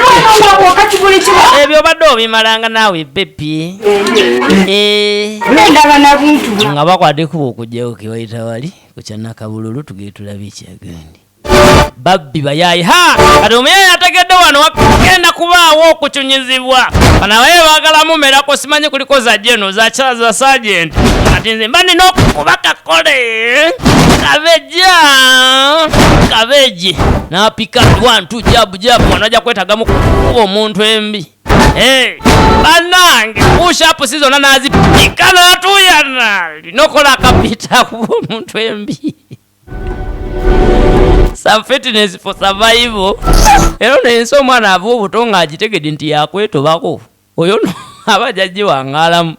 wako wakati buli kimu ebyo badde obimalanga naawe bepi ndaba na buntu nga bakwate kuba okujjawo kewayita wali kukyanakabululu tugere tulabe ekyagandi babbi bayayi kati omuyayi ategedde wano wagenda kubaawo okucunyizibwa banabaye baagala mumerako simanyi kuliko za jeno za chaza sergeant kati nze mba nina okukuba kakole kabeje napika 1 2 jabu wano ajja kwetagamu kuba omuntu embi banange pushapu sizona nazipika natuyana linokola akapita kuba omuntu embi some fitness for survival era nensi omwana ava obuto nga agitegedde nti yakwetobako oyo abajajje wangalamu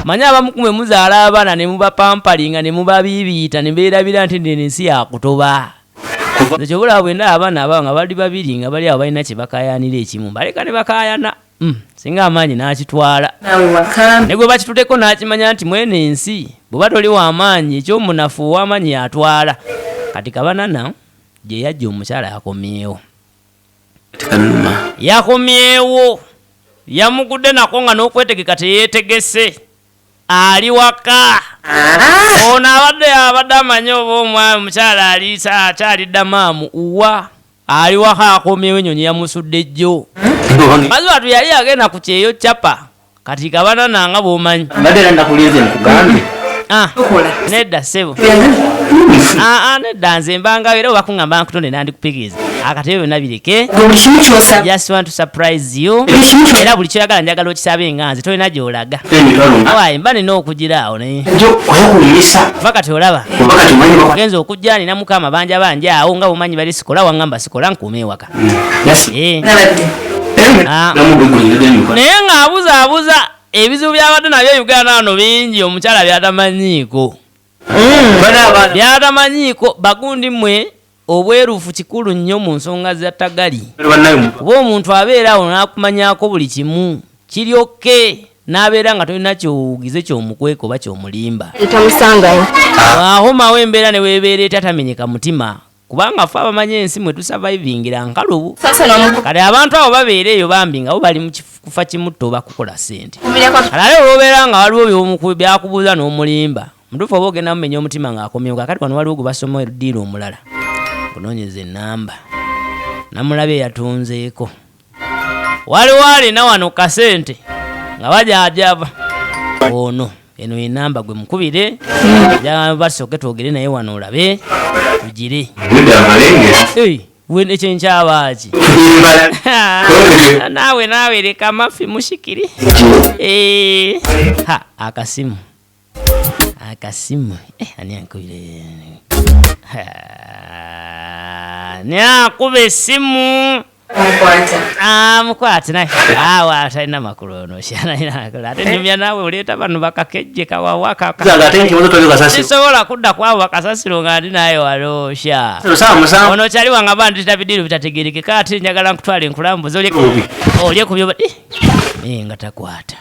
manya abamukume muzaala abaana ne mubapampalinga ne mubabiibiita ne beerabira nti nensi yakutoba ekyo bulaba bwenda abaana abo nga bali babiri nga bali awo balina kye bakayanira ekimu baleka ne bakayana singa amaanyi n'akitwala ne gwe bakituddeko n'akimanya nti mwene ensi bweba toli w'amaanyi ekyomunafu ow'amaanyi yatwala kati kabanana gye yajja omukyala yakomyewo yamugudde nako nga n'okwetegeka teyeetegese ali waka ono abadde amanyi oba omwami omukyala akyalidda maamu uwa ali waka akomyewo ennyonyi yamusudde jjo mazi watu yali agenda ku kyeyo capa kati kabanana nga bw'omanyi nedda ssebo nedda nze mbanga era oba kuŋŋamba nkutonde nandikupikiriza akatebe byonna bireke just want to surprise you era buli kyoyagala njagala okisabe nga nze tolina gy'olaga awaye mba nina okugiraawo naye va kati olaba ogenza okujja nina mukama banja awo nga bumanyi bali sikola waŋŋamba sikola nkuuma ewaka naye ng'abuzaabuza ebizibu byabadde nabyo Uganda wano bingi omukyala byatamanyiiko bagundi mmwe obwerufu kikulu nnyo mu nsonga za tagali oba omuntu abeera awo n'akumanyako buli kimu kiryoke n'abeera nga tolina kyowugize kyomukweka oba kyomulimba akomawo embeera ne weebeera etamenyeka mutima kubanga ffe abamanyi ensi mwe tusurvivingira nkalubu kale abantu abo babeera eyo bambi nga bo bali mu kufa kimutta oba kukola ssente kale olwobeera nga waliwo byakubuuza n'omulimba mutuufu oba ogenda mumenya omutima ng'akomyewo kakati wano waliwo gwe basoma ediira omulala kunoonyeza ennamba namulabe yatunzeeko waliwo alina wano kasente nga bajajaba ono eno enamba gwe mukubire basooke twogere naye wano olabe tugire ekyenkyabaki naawe leka amafi mushikiri akasimu ani ankubire nyakuba essimu mukwate naye awo atalina makulu ono ate nyumya naawe oleeta bano bakakejje kawawakasisobola kudda kwabo bakasasiro nga ndi naye waloosha ono kyali wanga bandita bidiiro bitategerekeka ate njagala nkutwala enkulambuzi olye ku byo nga takwata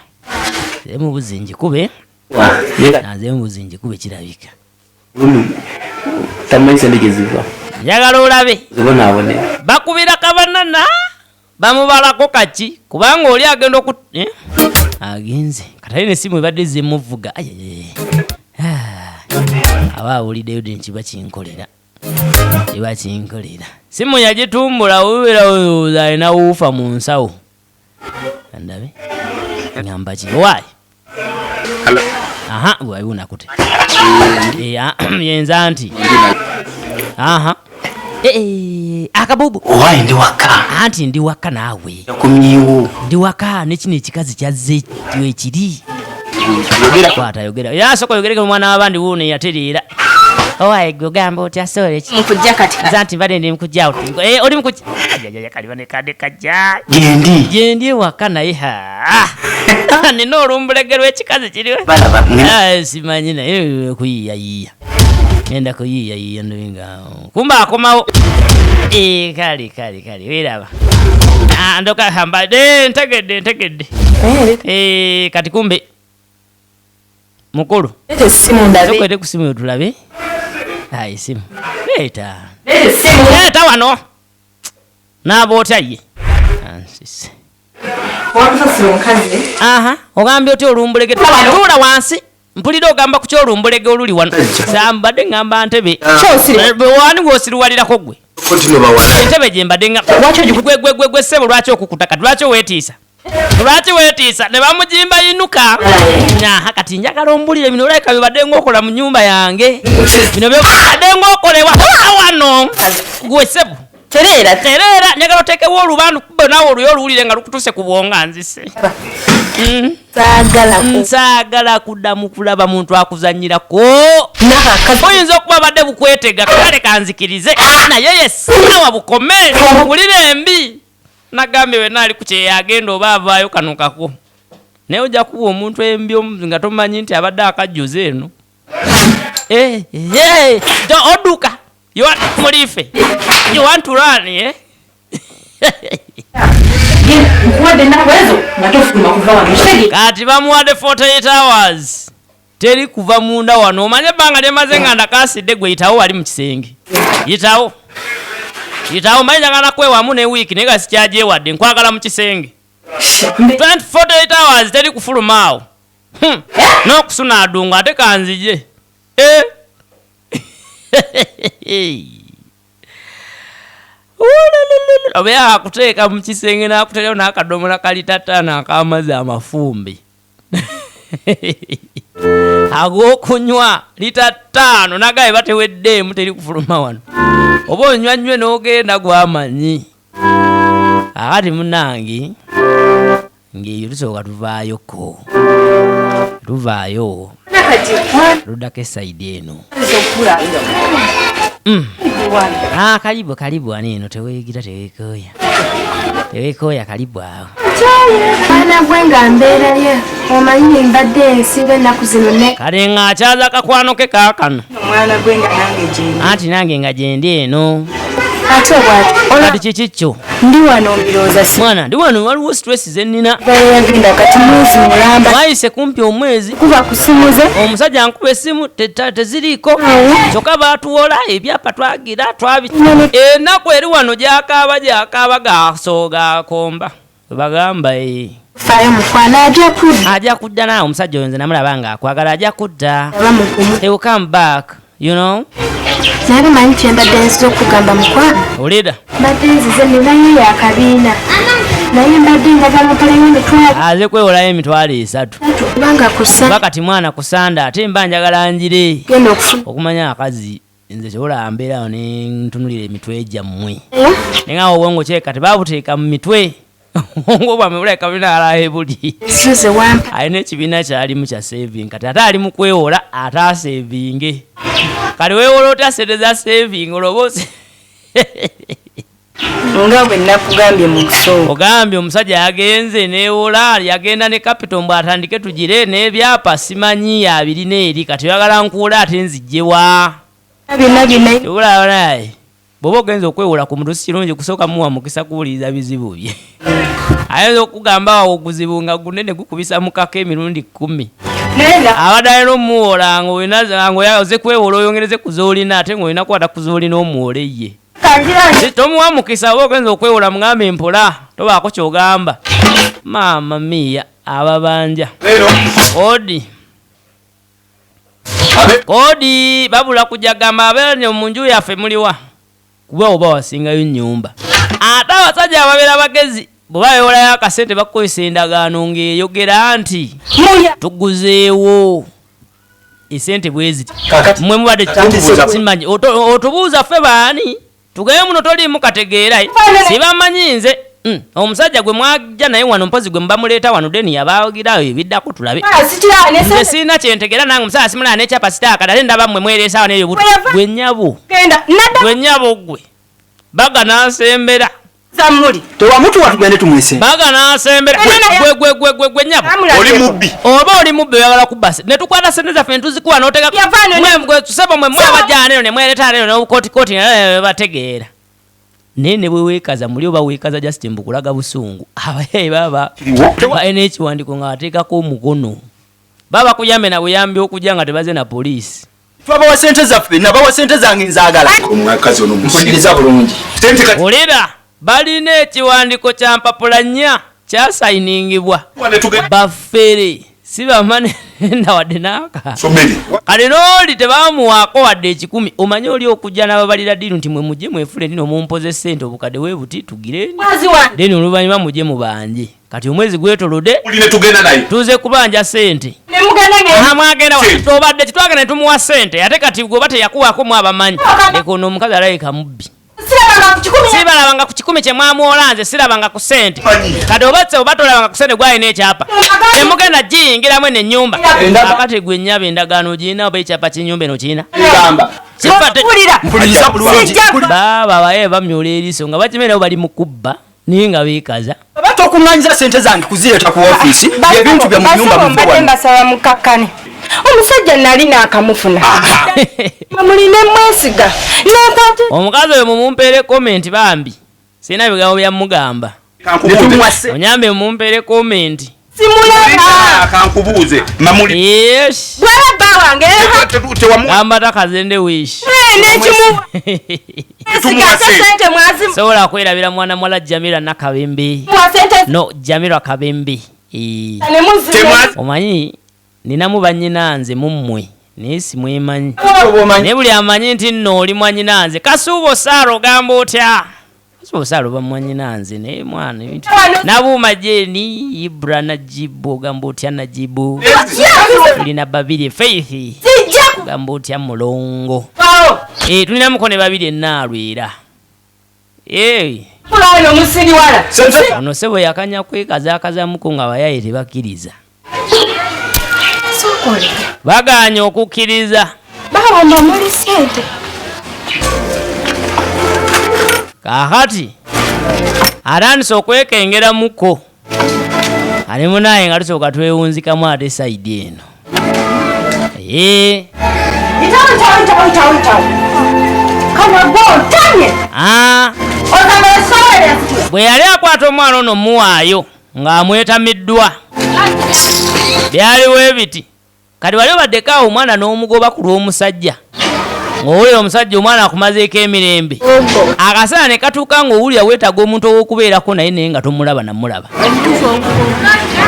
zemubuzinjikube kirabika njagala olabe bakubira kabanana bamubalako kaki kubanga oli agenda agenze katali nesimu ebadde zemuvuga aba awuliddeyo denkiba kinkolera simu yagitumbula obeera oyooza alina wuufa mu nsawo andabe ngamba ki owaayi bwabibunakute yenza nti akabubu owaye ndi waka anti ndi waka naawe yakomyewo ndi waka nekino ekikazi kyazze wekiri kwata yogera yasooka yogereke omwana w'abandi wuuno yatereera owaye gogamba otya sole mukujja kati zanti mbadde ndi mukujja oli mukujja kalibanekadde kajja gyendi waka naye nina olumbulegero ekikazi kiriwe simanyi naye kuyiyayiya ngenda kuyiyayiya ndoinga kumba akomawo kale weeraba ndoka hamba ntegedde kati kumbe mukulu sokwete ku simu tulabe simu leeta wano n'abootaye ansise watusasira omukazi ogambye oti olumbulege tuula wansi mpulira ogamba ku kyolumbulege oluli wano sambadde ngamba ntebe wani gwosiruwalirako gwe entebe gye mbadde gwe ssebo lwaki okukutaka lwaki weetiisa ne bamugimba yinuka kati njagala ombulire bino olabika bibadde ng'okola mu nnyumba yange bino bibadde ng'okolebwa wano gwe ssebo terera njagala oteekewo olubandu kuba naawe oluyo oluwulire nga lukutuse ku bwonga nzise nsaagala kuddamu kulaba muntu akuzanyirako oyinza okuba badde bukwetega kale kanzikirize naye yesawa bukome wulire embi nagambye wena ali ku kyeyagenda oba avaayo kano kako naye ojja kuba omuntu embi nga tomanyi nti abadde akajjuza eno odduka mulife you want to run eh? Kati bamuwadde 48 hours teri kuva munda wano omanye ebbanga lyemaze nga ndakasidde gwe yitawo wali mu kisenge yitawo manyi njagala kwewamu ne wiiki naye nga sikyajewadde nkwagala mu kisenge 48 hours teri kufuluma awo n'okusuna adungu ate kanzije oba yakuteeka mu kisenge n'akuteerayo n'akadomola kalita 5 ak'amazzi amafumbi ag'okunywa lita 5 nagaye bateweddeemu teri kufuluma wano oba onywanywe n'ogenda gwamanyi akati munange ng'eyo tusooka tuvaayo luddako esaidi eno kalibu ani eno teweegira teweekooya kalibu awo mwana gwe nga mbeerayo omanyi mbadde ensiba ennaku zino ne kale ng'akyaza akakwano ke kaakano omwana gwe nga nange gyendi anti nange nga gyendi eno ate bwati kati kikikyo ndi wano mbirowooza mwana ndi wano waliwo stress zennina yagenda kati mwezi mulamba wayise kumpi omwezi kuba kusimuze omusajja nkuba essimu teziriiko kyokka baatuwola ebyapa twagira ennaku eri wano gyakaaba gakomba webagamba fayo mukwana ajja kudda naawe omusajja oyo nze namulaba nga akwagala ajja kudda he will come back you know naye manyi kyembadde nziza okugamba mukwano oleda mbadde nzize ninayo yakabiina naye mbadde ngaga mukaleyo emitwalo aze kwewolayo emitwalo 3 kubanga kusa kati mwana kusanda ate mba njagala njire genda okufuna okumanya akazi nze kyobola mbeerawo ne ntunulira emitwe gyammwe nenga obwongo kyeka tebabuteeka mu mitwe obwongo bwammwe bulabika binaala ebuli suze wampa alina ekibiina kyalimu kya saving kati ate ali mu kwewola ate asevinge kale weewola otasereza saving olobose nga bwe nakugambye mu kusooka ogambye omusajja yagenze neewola yagenda ne capital mbw atandike tugire n'ebyapa simanyi abirina eri kati oyagala nkuwola ate nzijjewa byonna obulaye bw'oba ogenza okwewola ku muntu si kirungi kusooka muwa mukisa kuwuliriza bizibu bye ayinza okugamba awo oguzibu nga gunene gukubisa mukako emirundi 10 abadde alina omuwola ng'oze kwewola oyongereze ku z'olina ate ng'olina kwata ku z'olina omuwole ye tomuwa mukisa oba ogenza okwewola mugambe empola tobaako kyogamba maama miya ababanja kodi babula kujja gamba abeeranye mu nju yaffe muliwa kuba oba wasingayo nnyumba ate abasajja ababeera bagezi bwe bayolayo akasente bakukozesa endagaano ng'eyogera nti tuguzeewo esente bwe ziti mmwe mubadde simanyi otubuuza ffe baani tugeye muno toliimu kategeera sibamanyi nze omusajja gwe mwajja naye wano mpozi gwe mubamuleeta wano deni yabaagirayo ebiddako tulabe nze sirina kyentegeera nange omusajja simulaa n'ekyapa sitaakata ate ndaba mmwe mwereesaawo neyo buti gwe nnyabo gwe baga nansembera zamuli tewamutuwa tugende tumwese baga nansembera gwe nyabo oli mubbi oba oli mubbi oyagala kubbase ne tukwata sente zaffe ntuzikuwa n'oteka tusaba mwe mwabajjanero ne mwereeta lero n'obukootikooti bategeera naye ne bwe weekaza muli oba weekaza just mbukulaga busungu abayayi baba balina ekiwandiiko nga bateekako omukono baba kuyambe na buyambi okujja nga tebaze na poliisi twabawa sente zaffe nabawa sente zange nzaagala omwakazi ono mpuliriza bulungi olera balina ekiwandiiko kya mpapula nnya kyasayiningibwa baffere si bamane nawadde naaka kale n'oli tebamuwaako wadde 10 omanye oli okujja n'ababalira ddiru nti mwe mujje mwefule ndino mumpoze ssente obukadde bwe buti tugireni deni oluvannyuma mujje mubanje kati omwezi gwetolodde tuze kubanja ssente mwagenda tobadde kitwagenda ne tumuwa ssente ate kati gwe oba teyakuwaako mu abamanyi leka ono omukazi alayika mubbi sibalabanga ku 10 kye mwamuolanze sirabanga ku ssente kati oba tolabanga ku ssente gwalina ekyapa temugenda giyingiramu eno ennyumba akati gwe ennyaba endagaano girina oba ekyapa ky'ennyumba eno kirina baba baye bamyola eriiso nga bakimere nabo bali mu kubba naye nga beekaza Bato okunganyiza sente zange kuzireeta ku office ebintu bya mu nyumba mbadde mbasaba mukakkane omusajja nali n'akamufuna mulina mwesiga nekwate omukazi oyo mumumpeere komenti bambi sirina bigambo byamugamba onyambe mumpeere komenti simulaba kankubuuze mamuli yes bwaba wange gamba takazende wish nekimu sente mwazimu sobola kwerabira mwana mwala Jamila Nakabembe no Jamila Kabembe omanyi ninamu bannyinanze mummwe naye simwemanyi naye buli amanyi nti nno oli mwannyinanze Kasuubo Saaro ogamba otya Kasuubo Saaro bamwannyinanze naye mwana ebintu Nabuuma Jeni Ibra Najibu ogamba otya Najibu tulina babiri Faith ogamba otya Mulongo tulina Mukone babiri Enaalwera ono sebo yakanya kwekazaakazamuko nga bayaye tebakkiriza baganya okukkiriza bawamba muli sente kakati atandise okwekengera muko ali munaye nga tusooka twewunzikamu ate saidi eno bwe yali akwata omwana ono muwaayo ng'amwetamiddwa byaliwo ebiti kati wali obaddeko omwana n'omugoba ku lw'omusajja ng'owulira omusajja omwana akumazeeko emirembe akaseera ne katuuka ng'owulira weetaga omuntu ow'okubeerako naye naye nga tomulaba namulaba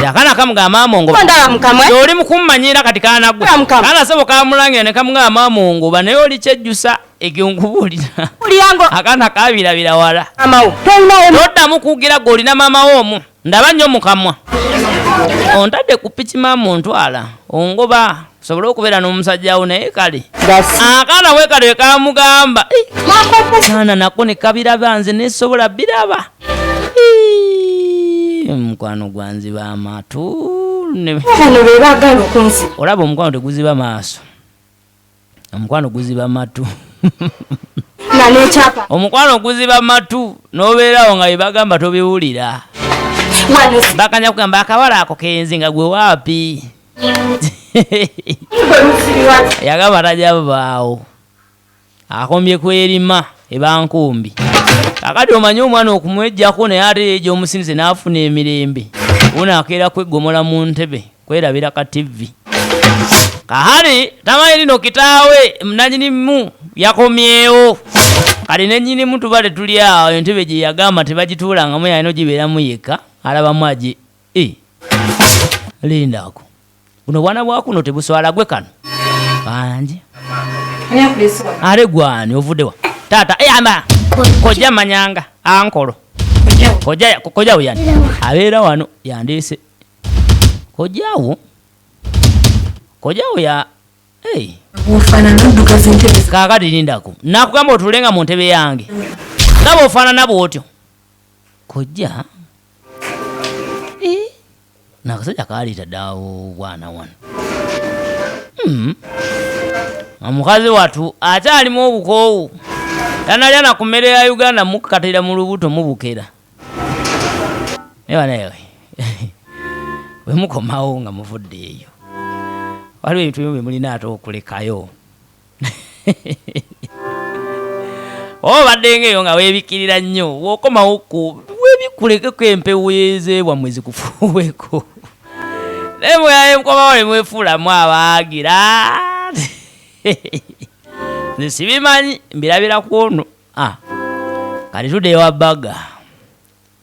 akana kamugamba Mamongo oli mukummanyira kati kanagwe kana sebo kamulangira ne kamugamba Mamongo naye oli kyejjusa ekyo nkubuulira akana kabirabira wala toddamu kugira g'olina maama w'omu ndaba nnyo mukamwa ontadde ku piki maama ontwala ongoba sobola okubeera n'omusajja wo naye kale akaana we kale kamugamba kaana nako ne kabiraba nze nesobola biraba mukwano gwanziba amatu olaba omukwano teguziba maaso omukwano guziba matu omukwano guziba matu n'obeerawo nga bebagamba tobiwulira bakanya kugamba akawala ako kenzi nga gwe waapi yagamba tajabaawo akombye kwerima ebankumbi kakati omanyi omwana okumwejjako naye ate ejo omusinise n'afuna emirembe unakeera kwegomola mu ntebe kwerabira ka TV kahari tamanyi lino kitaawe nanyinimu yakomyewo kali nenyinimu tuba tetuli awo entebe gye yagamba tebagituulangamu yalina gibeeramu yekka alabamu aje lindaako buno bwana bwakuno tebuswala gwe kano banje ale gwani ovuddewa taata ama kojja manyanga ankolo kojja we yani abeera wano yandeese kojjawo ya kakati lindako nakugamba otulenga mu ntebe yange naba ofaanana bwotyo kojja nakasajja kaleeta ddaawo bwana wano omukazi watu ate alimu obukoowu tanalya na ku mmere ya Uganda mukatira mu lubuto mubukera newe bwe mukomawo nga muvudde eyo waliwo ebintu bimwe mulina ate okulekayo obadde ng'eyo nga weebikirira nnyo wokomawo webikulekeko empewo yezeebwa mwezi kufuuweko naye mweyaye mukomawo ne mwefuulamu abaagira nze sibimanyi mbirabira ku ono kati tudde ewa bbaga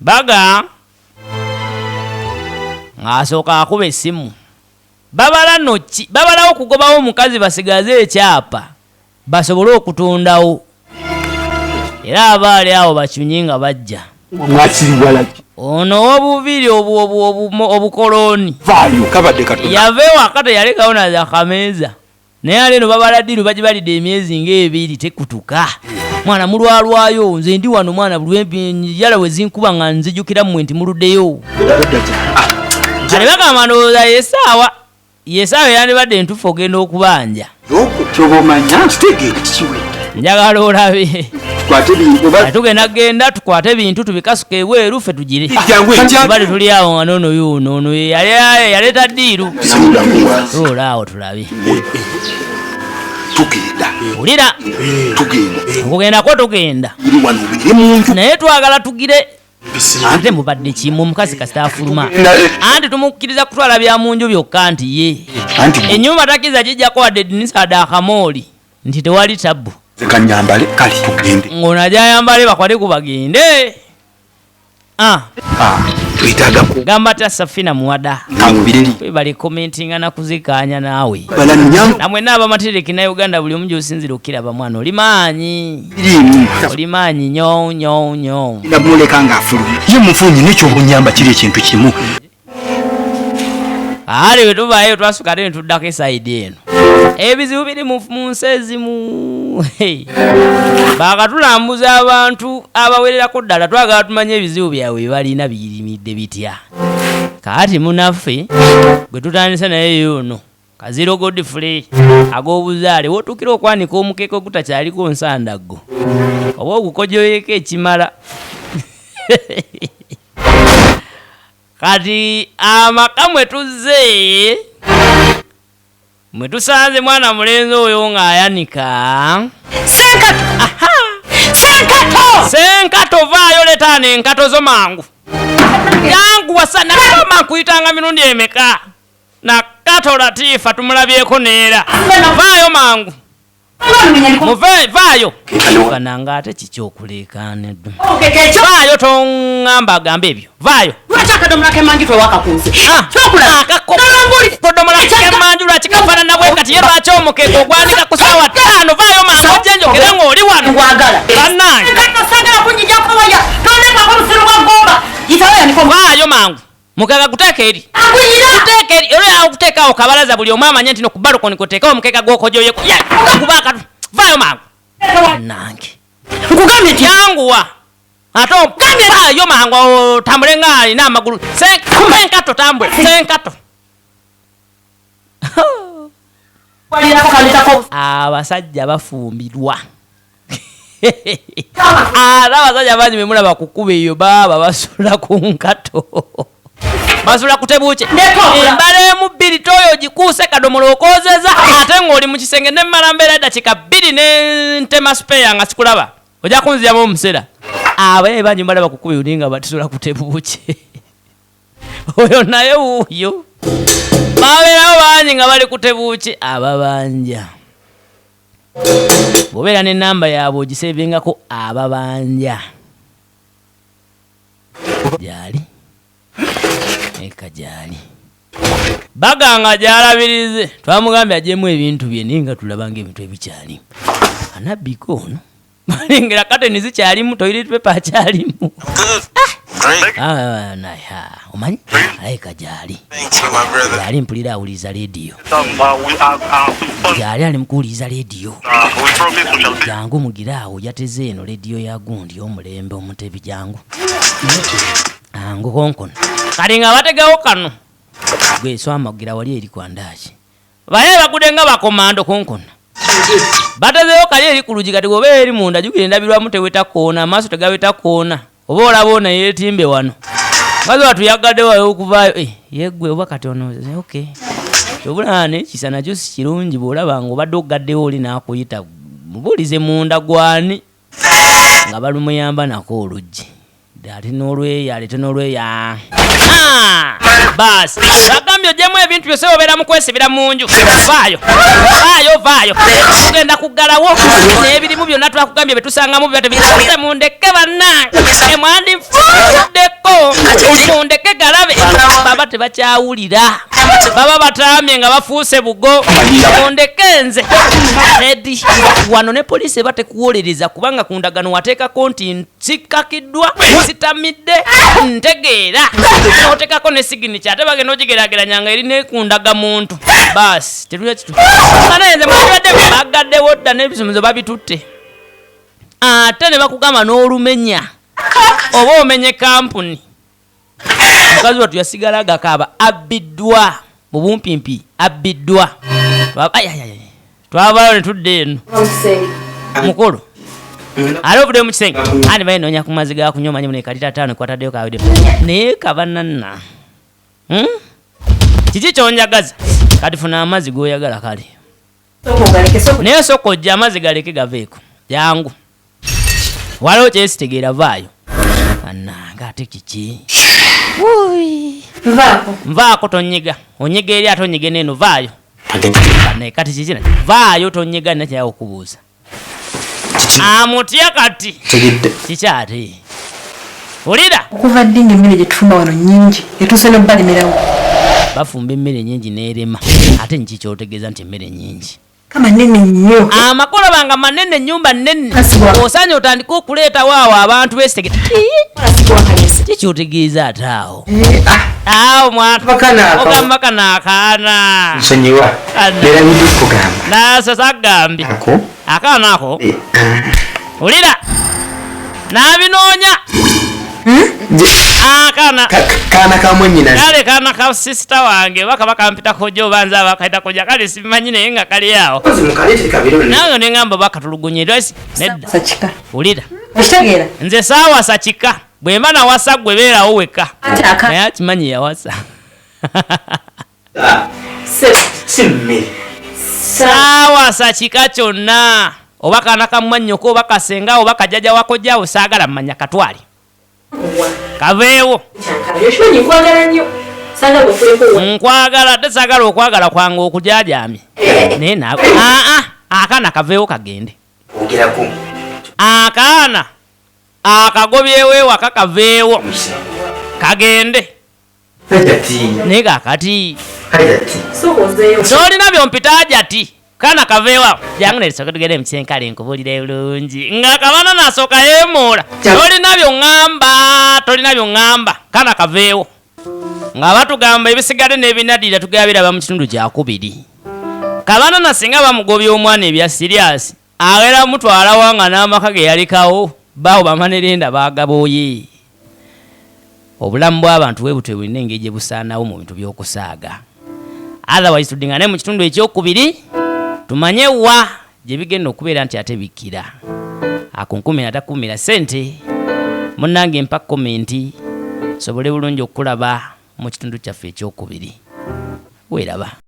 Baga ng'asooka akuba essimu babala noki babalawo okugobawo omukazi basigaze ekyapa basobole okutundawo era abaali awo bakyunyi nga bajja ono w'obubiri obukoloni yava ewaka teyalekawo naza kameeza naye aleeno babala ddiru bagibalidde emyezi ng'ebiri tekutuka mwana mulwalwayo nze ndi wano mwana yala we zinkuba nga nzijukira mmwe nti muluddeyo kale bagamba ndowooza yesaawa yandibadde entufu ogenda okubanja njagala olabe tugenda genda tukwate ebintu tubikasuka ebweru ffe tugire bali tuli awo nga noono yuno yaleeta ddiiru olaawo tulabe ulira okugendako tugenda naye twagala tugire ate mubadde kimu omukazi kasita afuluma anti tumukkiriza kutwala bya munju byokka nti ye ennyumba takiza gijjako wadde dinisada akamooli nti tewali tabbu kanyambale kali tugende ng'ono ajayambale bakwate ku bagende twetaaga gamba ta Safina Muwada bali commentinga na kuzikaanya naawe namwe naaba matereki na Uganda buli omu gy'osinzira okiraba mwana oli maanyi nyo namuleka ng'afuluma ye mufunyi nekyobunyamba kiri ekintu kimu ali bwe tuvaayo twasuka ate ne tuddako esaidi eno ebizibu biri mu nsi ezimu bakatulambuza abantu abawererako ddala twagala tumanye ebizibu byabwe balina biyirimidde bitya kaati munaffe gwe tutandise naye yono Kaziro Godfrey ag'obuzaale wotuukira okwanika omukeeka ogutacyaliko nsandaggo oba ogukojoyeko ekimala kati amaka mwe tuzze mwe tusanze mwana mulenzi oyo ng'ayanika senkato vaayo letaano enkato zo mangu yangu wasana kama nkuyitanga mirundi emeka nakato Latifa tumulabyeko neera vaayo mangu vaayo kananga ate kiki okuleekaaneddu vaayo toŋŋamba agamba ebyo vaayo akadomola kemanju twewakakunze akadomola kemanju lwakikafaanana bwe kati ye lwaki omukeeka ogwanika ku ssaawa 5 vaayo mangu ojje njogere ng'oli wano bannange vaayo mangu mukeeka guteeka eri era yakuteekawo kabalaza buli omu amanye nti no ku balukoni kuteekawo omukeeka gw'okojoyeko kuba akatu vaayo mangu nange nkugambye nti yanguwa ate vaayo mangu otambule ng'alina amagulu senkato tambule senkato abasajja bafumbirwa ate abasajja bangi bemulaba kukuba eyo baba basula ku nkato basula kutebuuke embala emu 2 toyo gikuuse kadomola okozeza ate ng'oli mu kisenge nemmala mbeera eddakiika 2 nentema speya nga sikulaba ojja kunziramu omusera abaye bangi mbalaba kukuba eyo nga batusula kutebuuke oyo naye wuuyo babeerawo bangi nga bali kutebuuke ababanja bw'obeera n'ennamba yaabwe ogisebengako ababanja gyali eka gyali baganga gyalabirize twamugambye agyemu ebintu bye naye nga tulabanga ebintu ebikyalimu anabbiko ono balengera kateni zikyalimu toilet paper akyalimu omanyi eka gyali gyali mpulira awuliriza lediyo gyali ali mukuwuliriza lediyo jangu mugiraawo yateze eno lediyo ya gundi omulembe omutebi jangu angu konkono kali nga bategawo kano gwe swama gira wali eri kwandaki baye bagude nga bakomando konkono batezeyo kali eri ku lugi kati gobe eri munda jugire ndabirwamu teweta koona amaaso tegaweta koona oba olabona yetimbe wano bazi batuyagadde wayo okuvaayo yegwe oba kati ono okay obulane kisa nakyo si kirungi bw'olaba nga obadde ogaddewo oli naakuyita mubuulize munda gwani nga balumuyamba nako oluggi ate n'olweya alete n'olweya basi bagambye ogyemu ebintu byose obeera mu kwesibira mu nju. Vaayo. Tugenda kuggalawo n'ebirimu byonna twakugambye bye tusangamu biba tebirabise. Mundeke bannange, mwandifuddeko, mundeke galabe. Baba tebakyawulira, baba bataamye nga bafuuse bugo. Mundeke nze Freddy wano ne poliisi eba tekuwolereza kubanga ku ndagano wateekako nti nsikkakiddwa, sitamidde, ntegeera. N'oteekako ne signature ate bagenda ogigeraageranyanga eri ne ku ndagamuntu. Baasi terulya kitu. Naye nze mwabadde bagaddewo dda n'ebisomozo babitutte. Ate ne bakugamba n'olumenya oba omenye kampuni. Mukazi wattu yasigala agakaaba abbiddwa mu bumpimpi, abbiddwa. Twavaayo ne tudde eno mukulu ali ovuddeyo mu kisenge andi bayinoonya ku mazzi ga kunywa manyi mune kalita 5 kwataddeyo kawedde naye kabananna kiki kyonjagaza kati funa amazzi g'oyagala kale naye sooka ojja amazzi galeke gaveeko jangu waliwo kyesitegeera vaayo annanga ate kiki nvaako tonyiga onyiga eri ate onyiga neeno vaayo naye kati kikina vaayo tonyiga nakyawo okubuuza amutya kati kikyate olira okuva ddi ng'emmere gye tufumba wano nnyingi etuuse n'obbalemerawo bafumba emmere nyingi n'erema ate nkiki kyotegeeza nti emmere nyingi kama nene nnyo amakolo banga manene ennyumba nnene osaanye otandika okuleetawo awo abantu beesitegeta kikyotegeeza ate awo awo ogamba kana akaana nsonyiwa era bidukugamba nasasagambye akaana ako olira n'abinoonya kaana ka mwennyinaze kale kaana ka sisita wange baka bakampitako jo banza bakaitako ja kale simanyi naye nga kali awo nange neŋŋamba bakatulugunyira nedda olira okitegeera nze saawasa kika bwe mba nawasa gwe beerawo weka naye akimanyi yawasa saawasa kika kyonna oba kaana kamwannyoko oba kasenga oba kajaja wakojjaawo saagala mmanya katwali kaveewo nkwagala ate saagala okwagala kwange okujaajamye naye naawe akaana kaveewo kagende akaana akagobyewo ewaka kaveewo kagende naye kakati n'olina byompita ajati kana kaveewa jangu nelisooka tugende mukyenkale nkubuulire bulungi nga kabana nasooka yeemoola tolina byoŋŋamba kana kaveewo nga batugamba ebisigadde n'ebinaddirira tugabiraba mu kitundu kyakubiri kabana nasinga bamugobya omwana ebya siriasi agera mutwala wanga n'amaka ge yalikawo bawo bamanerenda bagabooye obulamu bw'abantu bwe butwe bulina engeri gye busaanawo mu bintu by'okusaaga otherwise tudingane mu kitundu ekyokubiri tumanye wa gye bigenda okubeera nti ate bikkira akunkumira takumira sente munnange mpa komenti sobole bulungi okulaba mu kitundu kyaffe ekyokubiri weeraba.